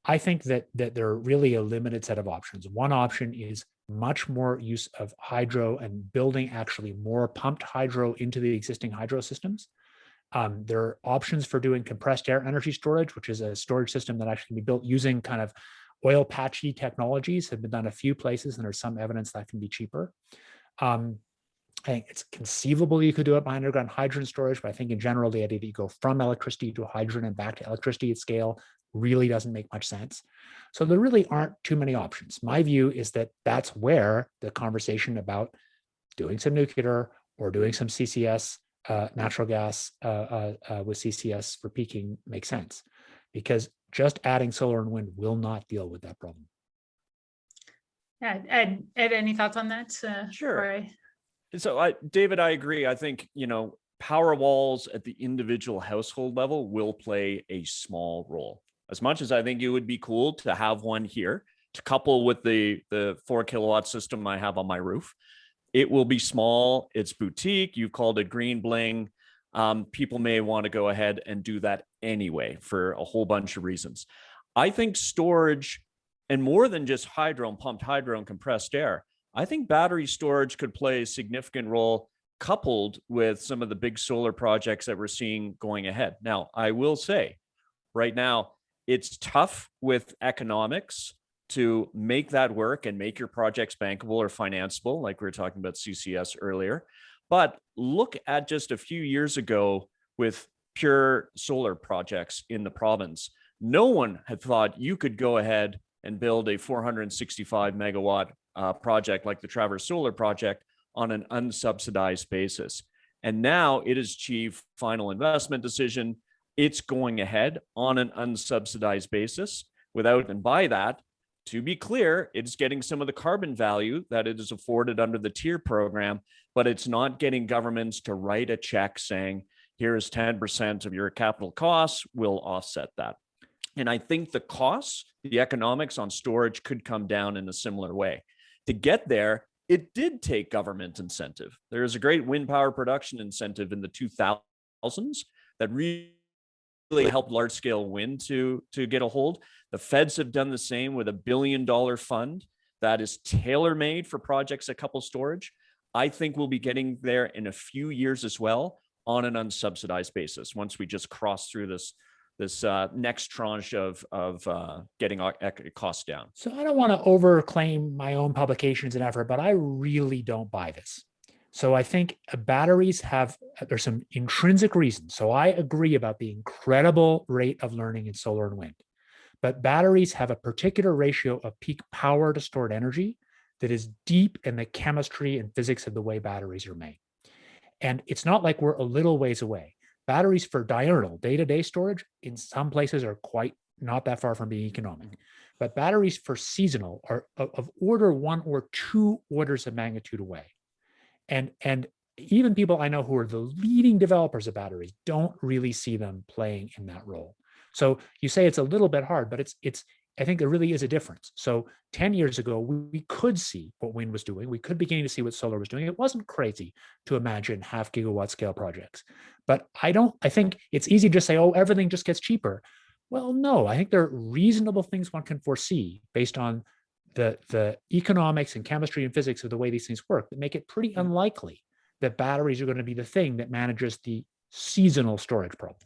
I think that there are really a limited set of options. One option is much more use of hydro and building actually more pumped hydro into the existing hydro systems. There are options for doing compressed air energy storage, which is a storage system that actually can be built using kind of oil patchy technologies, have been done a few places, and there's some evidence that can be cheaper. I think it's conceivable you could do it by underground hydrogen storage, but I think in general, the idea that you go from electricity to hydrogen and back to electricity at scale really doesn't make much sense. So there really aren't too many options. My view is that that's where the conversation about doing some nuclear or doing some CCS, natural gas with CCS for peaking makes sense, because just adding solar and wind will not deal with that problem. Yeah, Ed, any thoughts on that? Sure. So David, I agree. I think, power walls at the individual household level will play a small role. As much as I think it would be cool to have one here to couple with the 4 kilowatt system I have on my roof, it will be small. It's boutique. You've called it green bling. People may want to go ahead and do that anyway for a whole bunch of reasons. I think storage, and more than just hydro and pumped hydro and compressed air, I think battery storage could play a significant role coupled with some of the big solar projects that we're seeing going ahead. Now, I will say right now, it's tough with economics to make that work and make your projects bankable or financeable, like we were talking about CCS earlier. But look at just a few years ago with pure solar projects in the province. No one had thought you could go ahead and build a 465 megawatt project like the Traverse Solar project on an unsubsidized basis. And now it has achieved final investment decision. It's going ahead on an unsubsidized basis without, and by that, to be clear, it's getting some of the carbon value that it is afforded under the TIER program, but it's not getting governments to write a check saying, here's 10% of your capital costs, we'll offset that. And I think the costs, the economics on storage could come down in a similar way. To get there, it did take government incentive. There is a great wind power production incentive in the 2000s that really helped large scale wind to get a hold. The feds have done the same with $1 billion fund that is tailor-made for projects that couple storage. I think we'll be getting there in a few years as well on an unsubsidized basis once we just cross through this next tranche of getting our costs down. So I don't want to overclaim my own publications and effort, but I really don't buy this. So I think batteries there's some intrinsic reasons. So I agree about the incredible rate of learning in solar and wind, but batteries have a particular ratio of peak power to stored energy that is deep in the chemistry and physics of the way batteries are made. And it's not like we're a little ways away. Batteries for diurnal, day-to-day storage in some places are quite not that far from being economic. But batteries for seasonal are of order 1 or 2 orders of magnitude away. And even people I know who are the leading developers of batteries don't really see them playing in that role. So you say it's a little bit hard, but it's I think there really is a difference. So 10 years ago, we could see what wind was doing. We could begin to see what solar was doing. It wasn't crazy to imagine 0.5 gigawatt scale projects. But I think it's easy to say, oh, everything just gets cheaper. Well, no, I think there are reasonable things one can foresee based on the economics and chemistry and physics of the way these things work that make it pretty unlikely that batteries are going to be the thing that manages the seasonal storage problem.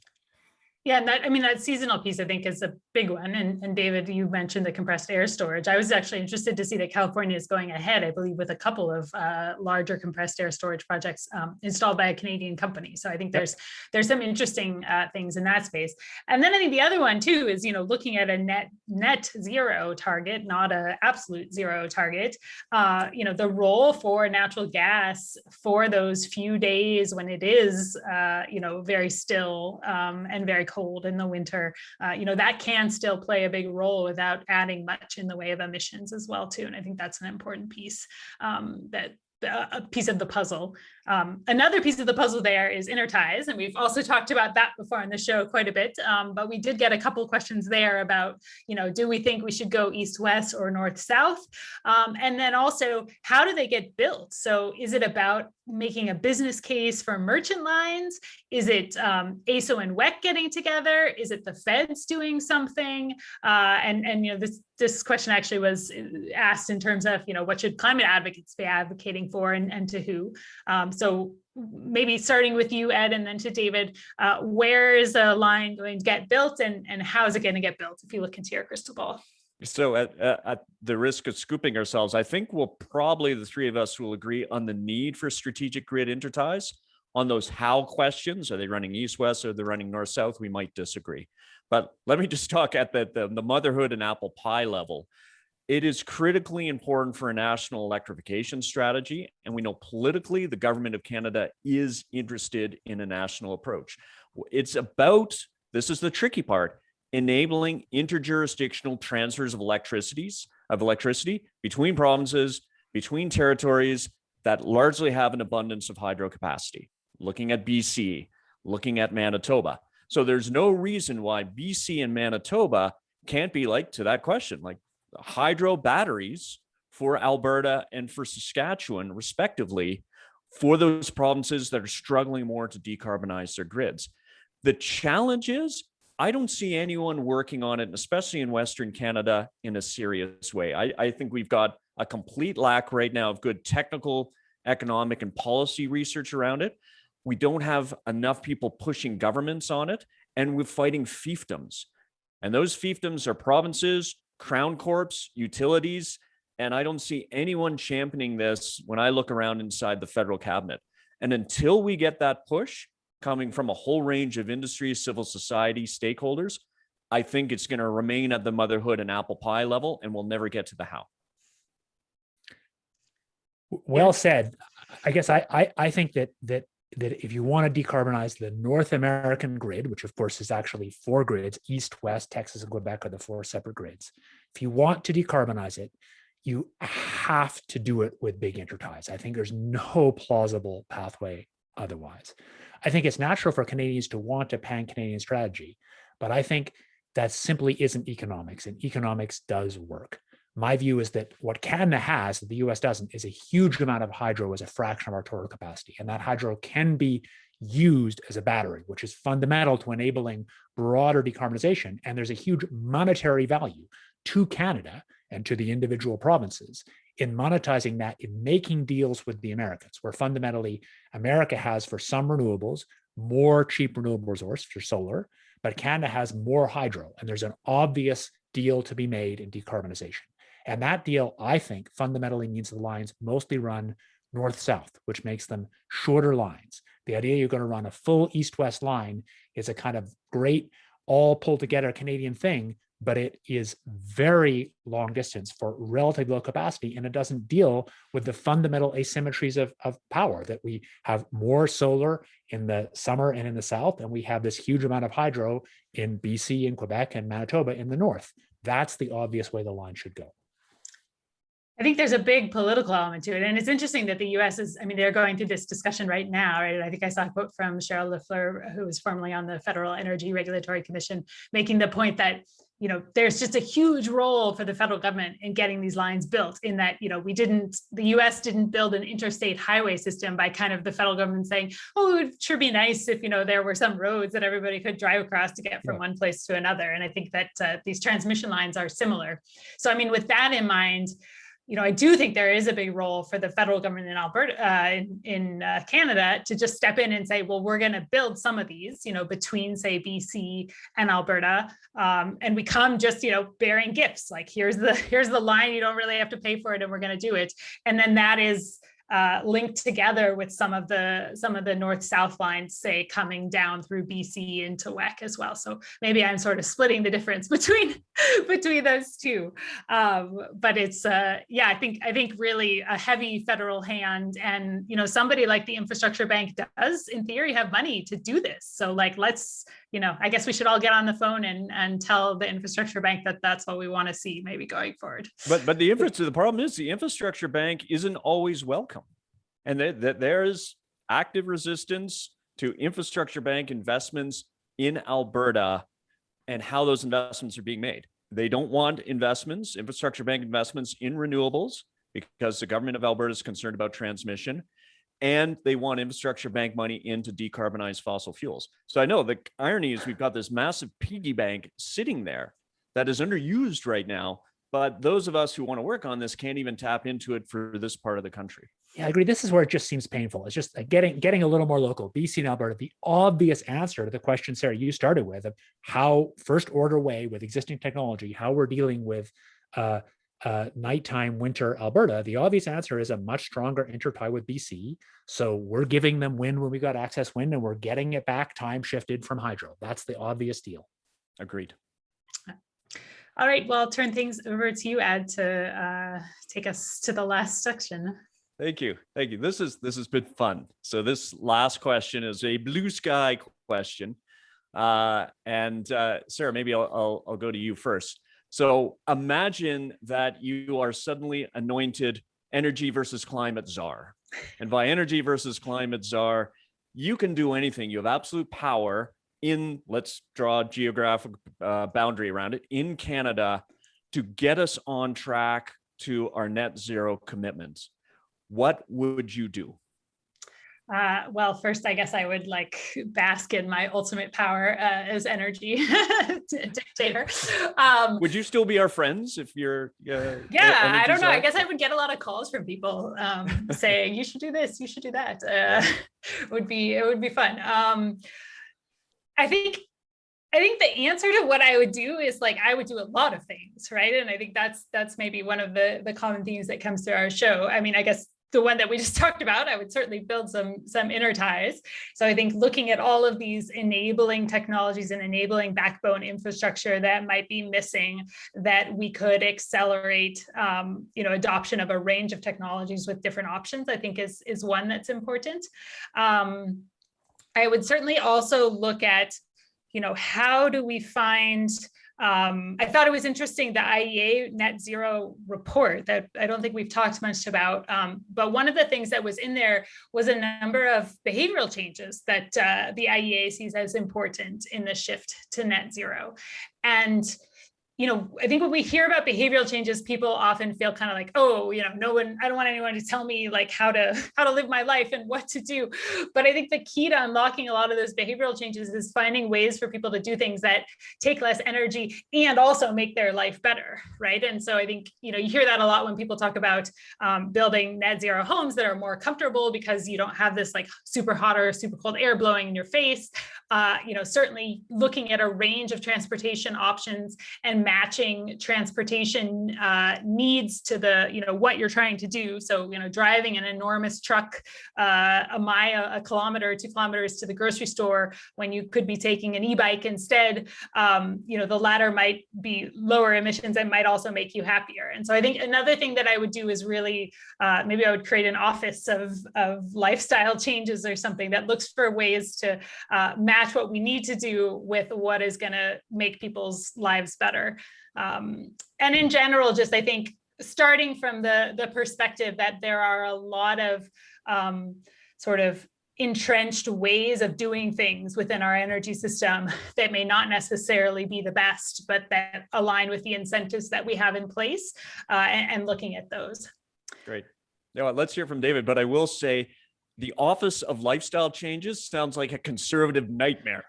Yeah, and that seasonal piece I think is a big one. And David, you mentioned the compressed air storage. I was actually interested to see that California is going ahead, I believe, with a couple of larger compressed air storage projects installed by a Canadian company. So I think there's some interesting things in that space. And then I think the other one too is looking at a net zero target, not an absolute zero target. The role for natural gas for those few days when it is very still and very cold in the winter, that can still play a big role without adding much in the way of emissions as well too. And I think that's an important piece a piece of the puzzle. Another piece of the puzzle there is interties, and we've also talked about that before on the show quite a bit, but we did get a couple questions there about, do we think we should go east-west or north-south? And then also, how do they get built? So is it about making a business case for merchant lines? Is it ASO and WEC getting together? Is it the feds doing something? This question actually was asked in terms of, what should climate advocates be advocating for and to who? So maybe starting with you, Ed, and then to David, where is a line going to get built and how is it going to get built if you look into your crystal ball? So at the risk of scooping ourselves, I think the three of us will agree on the need for strategic grid interties. On those how questions, are they running east-west or are they running north-south? We might disagree. But let me just talk at the motherhood and apple pie level. It is critically important for a national electrification strategy. And we know politically the government of Canada is interested in a national approach. It's about, this is the tricky part, enabling interjurisdictional transfers of electricity between provinces, between territories that largely have an abundance of hydro capacity. Looking at BC, looking at Manitoba. So there's no reason why BC and Manitoba can't be, like, to that question, like hydro batteries for Alberta and for Saskatchewan, respectively, for those provinces that are struggling more to decarbonize their grids. The challenge is, I don't see anyone working on it, especially in Western Canada, in a serious way. I think we've got a complete lack right now of good technical, economic, and policy research around it. We don't have enough people pushing governments on it, and we're fighting fiefdoms. And those fiefdoms are provinces, crown corps, utilities, and I don't see anyone championing this when I look around inside the federal cabinet. And until we get that push coming from a whole range of industry, civil society, stakeholders, I think it's going to remain at the motherhood and apple pie level, and we'll never get to the how. Well said. I guess I think that if you want to decarbonize the North American grid, which of course is actually 4 grids, East, West, Texas, and Quebec are the 4 separate grids. If you want to decarbonize it, you have to do it with big interties. I think there's no plausible pathway otherwise. I think it's natural for Canadians to want a pan-Canadian strategy, but I think that simply isn't economics, and economics does work. My view is that what Canada has that the US doesn't is a huge amount of hydro as a fraction of our total capacity. And that hydro can be used as a battery, which is fundamental to enabling broader decarbonization. And there's a huge monetary value to Canada and to the individual provinces in monetizing that, in making deals with the Americans, where fundamentally America has, for some renewables, more cheap renewable resource for solar, but Canada has more hydro. And there's an obvious deal to be made in decarbonization. And that deal, I think, fundamentally means the lines mostly run north-south, which makes them shorter lines. The idea you're going to run a full east-west line is a kind of great, all pulled together Canadian thing, but it is very long distance for relatively low capacity, and it doesn't deal with the fundamental asymmetries of power, that we have more solar in the summer and in the south, and we have this huge amount of hydro in BC and Quebec and Manitoba in the north. That's the obvious way the line should go. I think there's a big political element to it. And it's interesting that the US is, I mean, they're going through this discussion right now, right? I think I saw a quote from Cheryl LaFleur, who was formerly on the Federal Energy Regulatory Commission, making the point that, you know, there's just a huge role for the federal government in getting these lines built, in that, you know, the US didn't build an interstate highway system by kind of the federal government saying, oh, it would sure be nice if, you know, there were some roads that everybody could drive across to get from one place to another. And I think that these transmission lines are similar. So, I mean, with that in mind, you know, I do think there is a big role for the federal government in Alberta, in Canada, to just step in and say, well, we're going to build some of these, you know, between, say, BC and Alberta, and we come just, you know, bearing gifts. Like, here's the line, you don't really have to pay for it, and we're going to do it. And then that is linked together with some of the north-south lines, say, coming down through BC into WEC as well. So maybe I'm sort of splitting the difference between those two. But it's yeah, I think really a heavy federal hand, and, you know, somebody like the Infrastructure Bank does, in theory, have money to do this. So, like, let's, you know, I guess we should all get on the phone and tell the Infrastructure Bank that that's what we want to see maybe going forward. But the problem is the Infrastructure Bank isn't always welcome. And that there is active resistance to Infrastructure Bank investments in Alberta and how those investments are being made. They don't want Infrastructure Bank investments in renewables, because the government of Alberta is concerned about transmission, and they want Infrastructure Bank money in to decarbonize fossil fuels. So I know the irony is we've got this massive piggy bank sitting there that is underused right now, but those of us who want to work on this can't even tap into it for this part of the country. Yeah, I agree. This is where it just seems painful. It's just getting a little more local. BC and Alberta, the obvious answer to the question, Sarah, you started with, of how first order way with existing technology, how we're dealing with nighttime winter Alberta. The obvious answer is a much stronger intertie with BC. So we're giving them wind when we got access wind, and we're getting it back time shifted from hydro. That's the obvious deal. Agreed. All right, well, I'll turn things over to you, Ed, to take us to the last section. Thank you. Thank you. This has been fun. So this last question is a blue sky question. And Sarah, maybe I'll go to you first. So imagine that you are suddenly anointed energy versus climate czar. And by energy versus climate czar, you can do anything. You have absolute power in, let's draw a geographic boundary around it, in Canada, to get us on track to our net zero commitments. What would you do? Well, first, I guess I would bask in my ultimate power as energy dictator. Would you still be our friends if you're? Yeah, I don't know. I guess I would get a lot of calls from people saying you should do this, you should do that. It would be fun. I think the answer to what I would do is I would do a lot of things, right? And I think that's maybe one of the common themes that comes through our show. I mean, I guess the one that we just talked about, I would certainly build some inner ties. So I think looking at all of these enabling technologies and enabling backbone infrastructure that might be missing, that we could accelerate, adoption of a range of technologies with different options, I think is one that's important. I would certainly also look at, how do we find, I thought it was interesting, the IEA net zero report that I don't think we've talked much about, but one of the things that was in there was a number of behavioral changes that the IEA sees as important in the shift to net zero. And I think when we hear about behavioral changes, people often feel kind of I don't want anyone to tell me how to live my life and what to do. But I think the key to unlocking a lot of those behavioral changes is finding ways for people to do things that take less energy and also make their life better, right? And so I think, you hear that a lot when people talk about building net zero homes that are more comfortable because you don't have this super hot or super cold air blowing in your face. Certainly looking at a range of transportation options and matching transportation needs to the, what you're trying to do. So, driving an enormous truck a mile, a kilometer, 2 kilometers to the grocery store when you could be taking an e-bike instead, the latter might be lower emissions and might also make you happier. And so I think another thing that I would do is really, maybe I would create an office of lifestyle changes or something that looks for ways to match what we need to do with what is going to make people's lives better. And in general, just I think starting from the perspective that there are a lot of sort of entrenched ways of doing things within our energy system that may not necessarily be the best, but that align with the incentives that we have in place, and looking at those. Great. Now let's hear from David, but I will say the Office of Lifestyle Changes sounds like a conservative nightmare.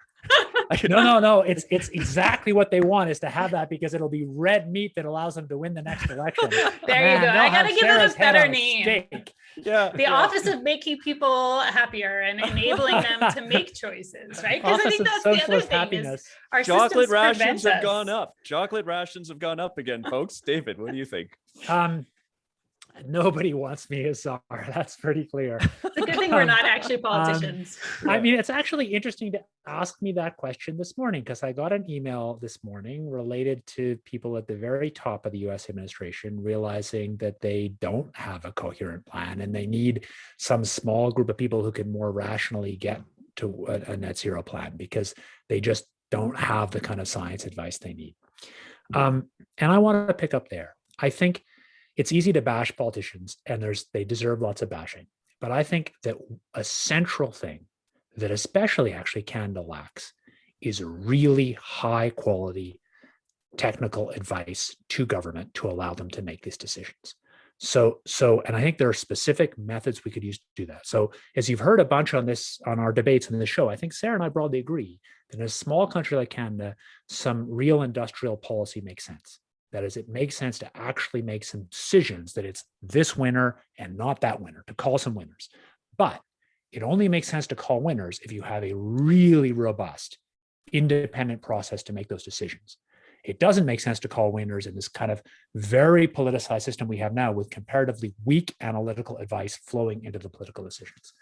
No. It's exactly what they want, is to have that, because it'll be red meat that allows them to win the next election. There you go. I gotta give them a better name. Yeah. The Office of Making People Happier and enabling them to make choices, right? Because I think that's the other thing happiness. Is our chocolate rations have us. gone up. Chocolate rations have gone up again, folks. David, what do you think? Nobody wants me as czar. That's pretty clear. It's a good thing we're not actually politicians. I mean, it's actually interesting to ask me that question this morning, because I got an email this morning related to people at the very top of the US administration realizing that they don't have a coherent plan and they need some small group of people who can more rationally get to a net zero plan, because they just don't have the kind of science advice they need. And I want to pick up there. I think it's easy to bash politicians, and they deserve lots of bashing. But I think that a central thing that especially actually Canada lacks is really high quality technical advice to government to allow them to make these decisions. So, and I think there are specific methods we could use to do that. So as you've heard a bunch on our debates in the show, I think Sara and I broadly agree that in a small country like Canada, some real industrial policy makes sense. That is, it makes sense to actually make some decisions that it's this winner and not that winner, to call some winners. But it only makes sense to call winners if you have a really robust, independent process to make those decisions. It doesn't make sense to call winners in this kind of very politicized system we have now with comparatively weak analytical advice flowing into the political decisions.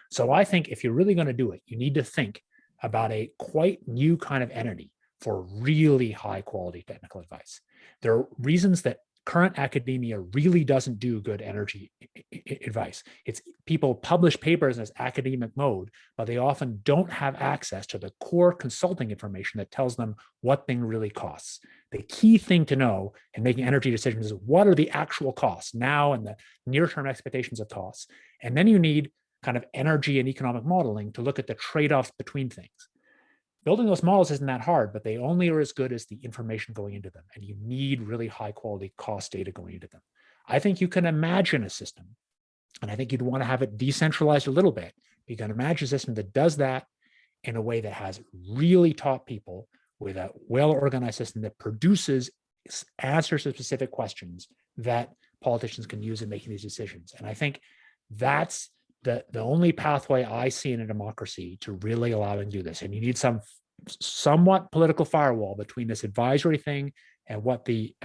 So I think if you're really going to do it, you need to think about a quite new kind of entity for really high quality technical advice. There are reasons that current academia really doesn't do good energy advice. It's people publish papers in this academic mode, but they often don't have access to the core consulting information that tells them what thing really costs. The key thing to know in making energy decisions is what are the actual costs now and the near-term expectations of costs. And then you need kind of energy and economic modeling to look at the trade-offs between things. Building those models isn't that hard, but they only are as good as the information going into them. And you need really high quality cost data going into them. I think you can imagine a system, and I think you'd want to have it decentralized a little bit. You can imagine a system that does that in a way that has really top people with a well-organized system that produces answers to specific questions that politicians can use in making these decisions. And I think that's the only pathway I see in a democracy to really allowing to do this. And you need some somewhat political firewall between this advisory thing and what the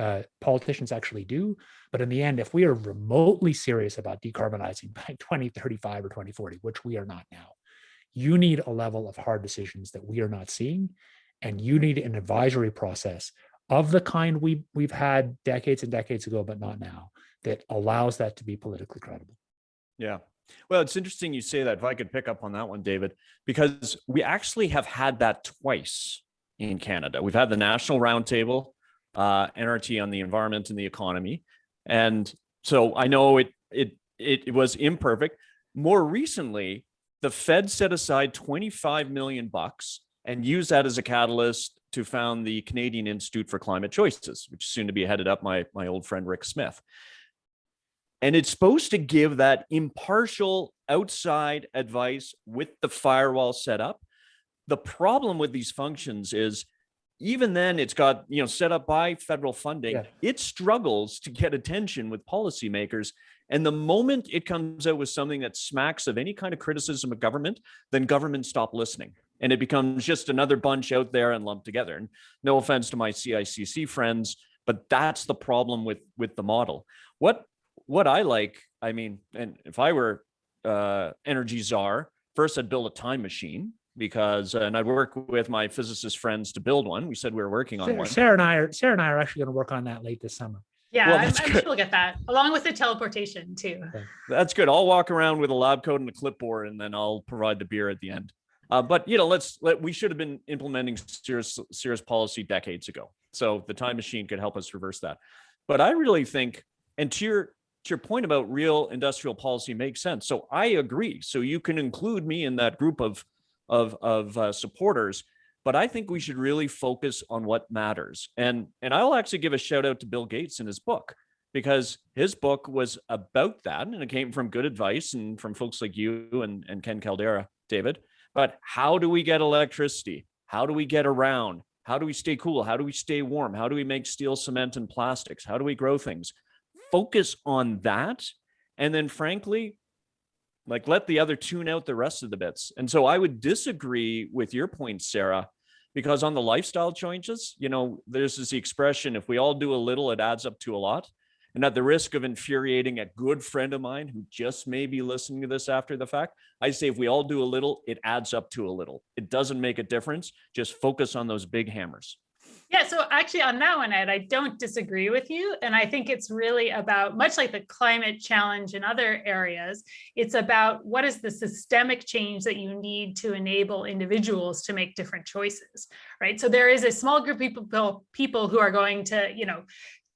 politicians actually do. But in the end, if we are remotely serious about decarbonizing by 2035 or 2040, which we are not now, you need a level of hard decisions that we are not seeing. And you need an advisory process of the kind we've had decades and decades ago, but not now, that allows that to be politically credible. Yeah. Well, it's interesting you say that. If I could pick up on that one, David, because we actually have had that twice in Canada. We've had the National Roundtable, NRT on the environment and the economy. And so I know it was imperfect. More recently, the Fed set aside $25 million and used that as a catalyst to found the Canadian Institute for Climate Choices, which is soon to be headed up my old friend Rick Smith. And it's supposed to give that impartial outside advice with the firewall set up. The problem with these functions is even then it's got, set up by federal funding. Yeah. It struggles to get attention with policymakers. And the moment it comes out with something that smacks of any kind of criticism of government, then government stop listening. And it becomes just another bunch out there and lumped together. And no offense to my CICC friends, but that's the problem with the model. What I like, and if I were energy czar, first I'd build a time machine and I'd work with my physicist friends to build one. We said we were working on one. Sarah and I are actually going to work on that late this summer. Yeah, well, I'm sure we'll get that along with the teleportation too. That's good. I'll walk around with a lab coat and a clipboard, and then I'll provide the beer at the end. But we should have been implementing serious policy decades ago. So the time machine could help us reverse that. But I really think, and to your point about real industrial policy makes sense. So I agree. So you can include me in that group of supporters, but I think we should really focus on what matters. And I'll actually give a shout out to Bill Gates in his book, because his book was about that. And it came from good advice and from folks like you and Ken Caldera, David. But how do we get electricity? How do we get around? How do we stay cool? How do we stay warm? How do we make steel, cement, and plastics? How do we grow things? Focus on that. And then frankly, let the other tune out the rest of the bits. And so I would disagree with your point, Sarah, because on the lifestyle changes, there's this expression, if we all do a little, it adds up to a lot. And at the risk of infuriating a good friend of mine who just may be listening to this after the fact, I say if we all do a little, it adds up to a little. It doesn't make a difference. Just focus on those big hammers. Yeah, so actually on that one, Ed, I don't disagree with you. And I think it's really about, much like the climate challenge in other areas, it's about what is the systemic change that you need to enable individuals to make different choices, right? So there is a small group of people who are going to,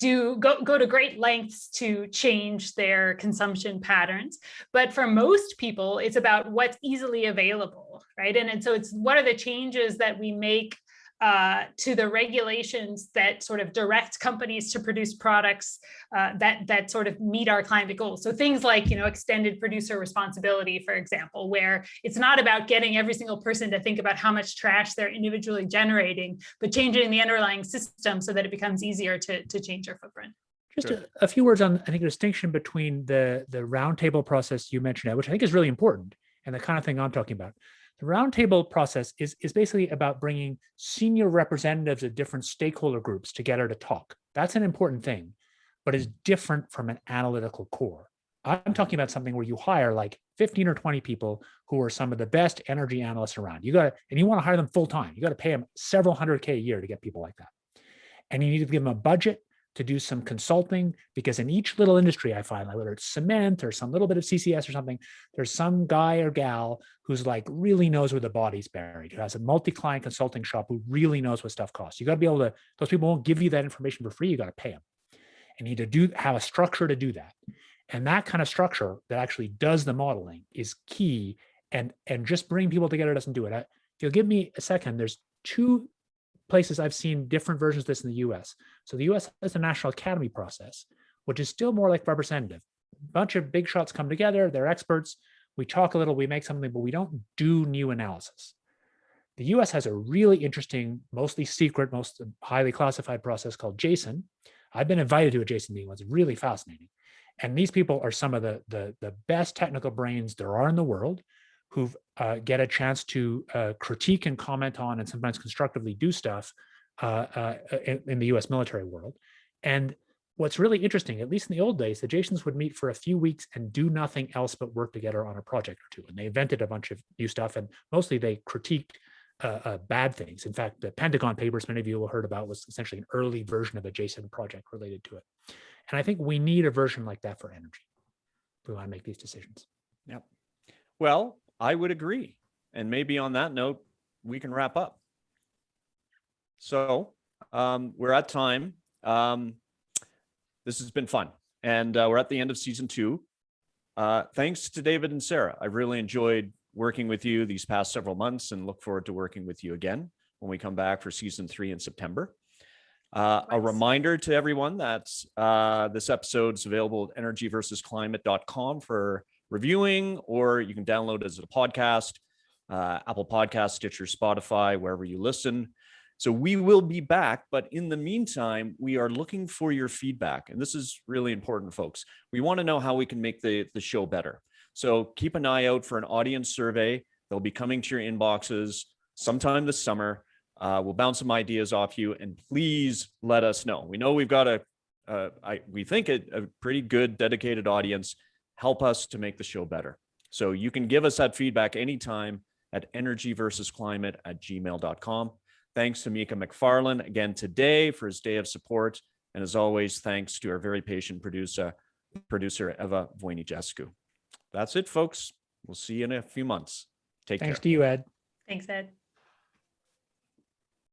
go to great lengths to change their consumption patterns. But for most people, it's about what's easily available, right? And so it's what are the changes that we make to the regulations that sort of direct companies to produce products that sort of meet our climate goals. So things like, extended producer responsibility, for example, where it's not about getting every single person to think about how much trash they're individually generating, but changing the underlying system so that it becomes easier to change their footprint. Just a few words on, I think, the distinction between the roundtable process you mentioned, which I think is really important, and the kind of thing I'm talking about. The roundtable process is basically about bringing senior representatives of different stakeholder groups together to talk. That's an important thing, but is different from an analytical core. I'm talking about something where you hire like 15 or 20 people who are some of the best energy analysts around. You want to hire them full time. You got to pay them several $100K a year to get people like that. And you need to give them a budget to do some consulting, because in each little industry I find, like whether it's cement or some little bit of CCS or something, there's some guy or gal who's like really knows where the body's buried, who has a multi-client consulting shop, who really knows what stuff costs. You got to be able to, those people won't give you that information for free. You got to pay them. And you need to have a structure to do that. And that kind of structure that actually does the modeling is key. And just bring people together doesn't do it. If you'll give me a second, there's two places I've seen different versions of this in the US. So the US has the National Academy process, which is still more like representative. A bunch of big shots come together, they're experts, we talk a little, we make something, but we don't do new analysis. The US has a really interesting, mostly secret, most highly classified process called JASON. I've been invited to a JASON meeting, it's really fascinating. And these people are some of the best technical brains there are in the world, who get a chance to critique and comment on, and sometimes constructively do stuff in the US military world. And what's really interesting, at least in the old days, the JASONs would meet for a few weeks and do nothing else but work together on a project or two. And they invented a bunch of new stuff, and mostly they critiqued bad things. In fact, the Pentagon Papers, many of you will have heard about, was essentially an early version of a JASON project related to it. And I think we need a version like that for energy if we want to make these decisions. Yep. Well, I would agree. And maybe on that note, we can wrap up. So we're at time. This has been fun. And we're at the end of season 2. Thanks to David and Sara. I really enjoyed working with you these past several months, and look forward to working with you again when we come back for season 3 in September. A reminder to everyone that this episode is available at energyversusclimate.com for reviewing, or you can download it as a podcast, Apple Podcasts, Stitcher, Spotify, wherever you listen. So we will be back, but in the meantime, we are looking for your feedback. And this is really important, folks. We want to know how we can make the show better. So keep an eye out for an audience survey. They'll be coming to your inboxes sometime this summer. We'll bounce some ideas off you, and please let us know. We know we've got we think a pretty good dedicated audience. Help us to make the show better. So you can give us that feedback anytime at energyversusclimate@gmail.com. Thanks to Mika McFarlane again today for his day of support. And as always, thanks to our very patient producer Eva Voinigescu. That's it, folks. We'll see you in a few months. Take care. Thanks to you, Ed. Thanks, Ed.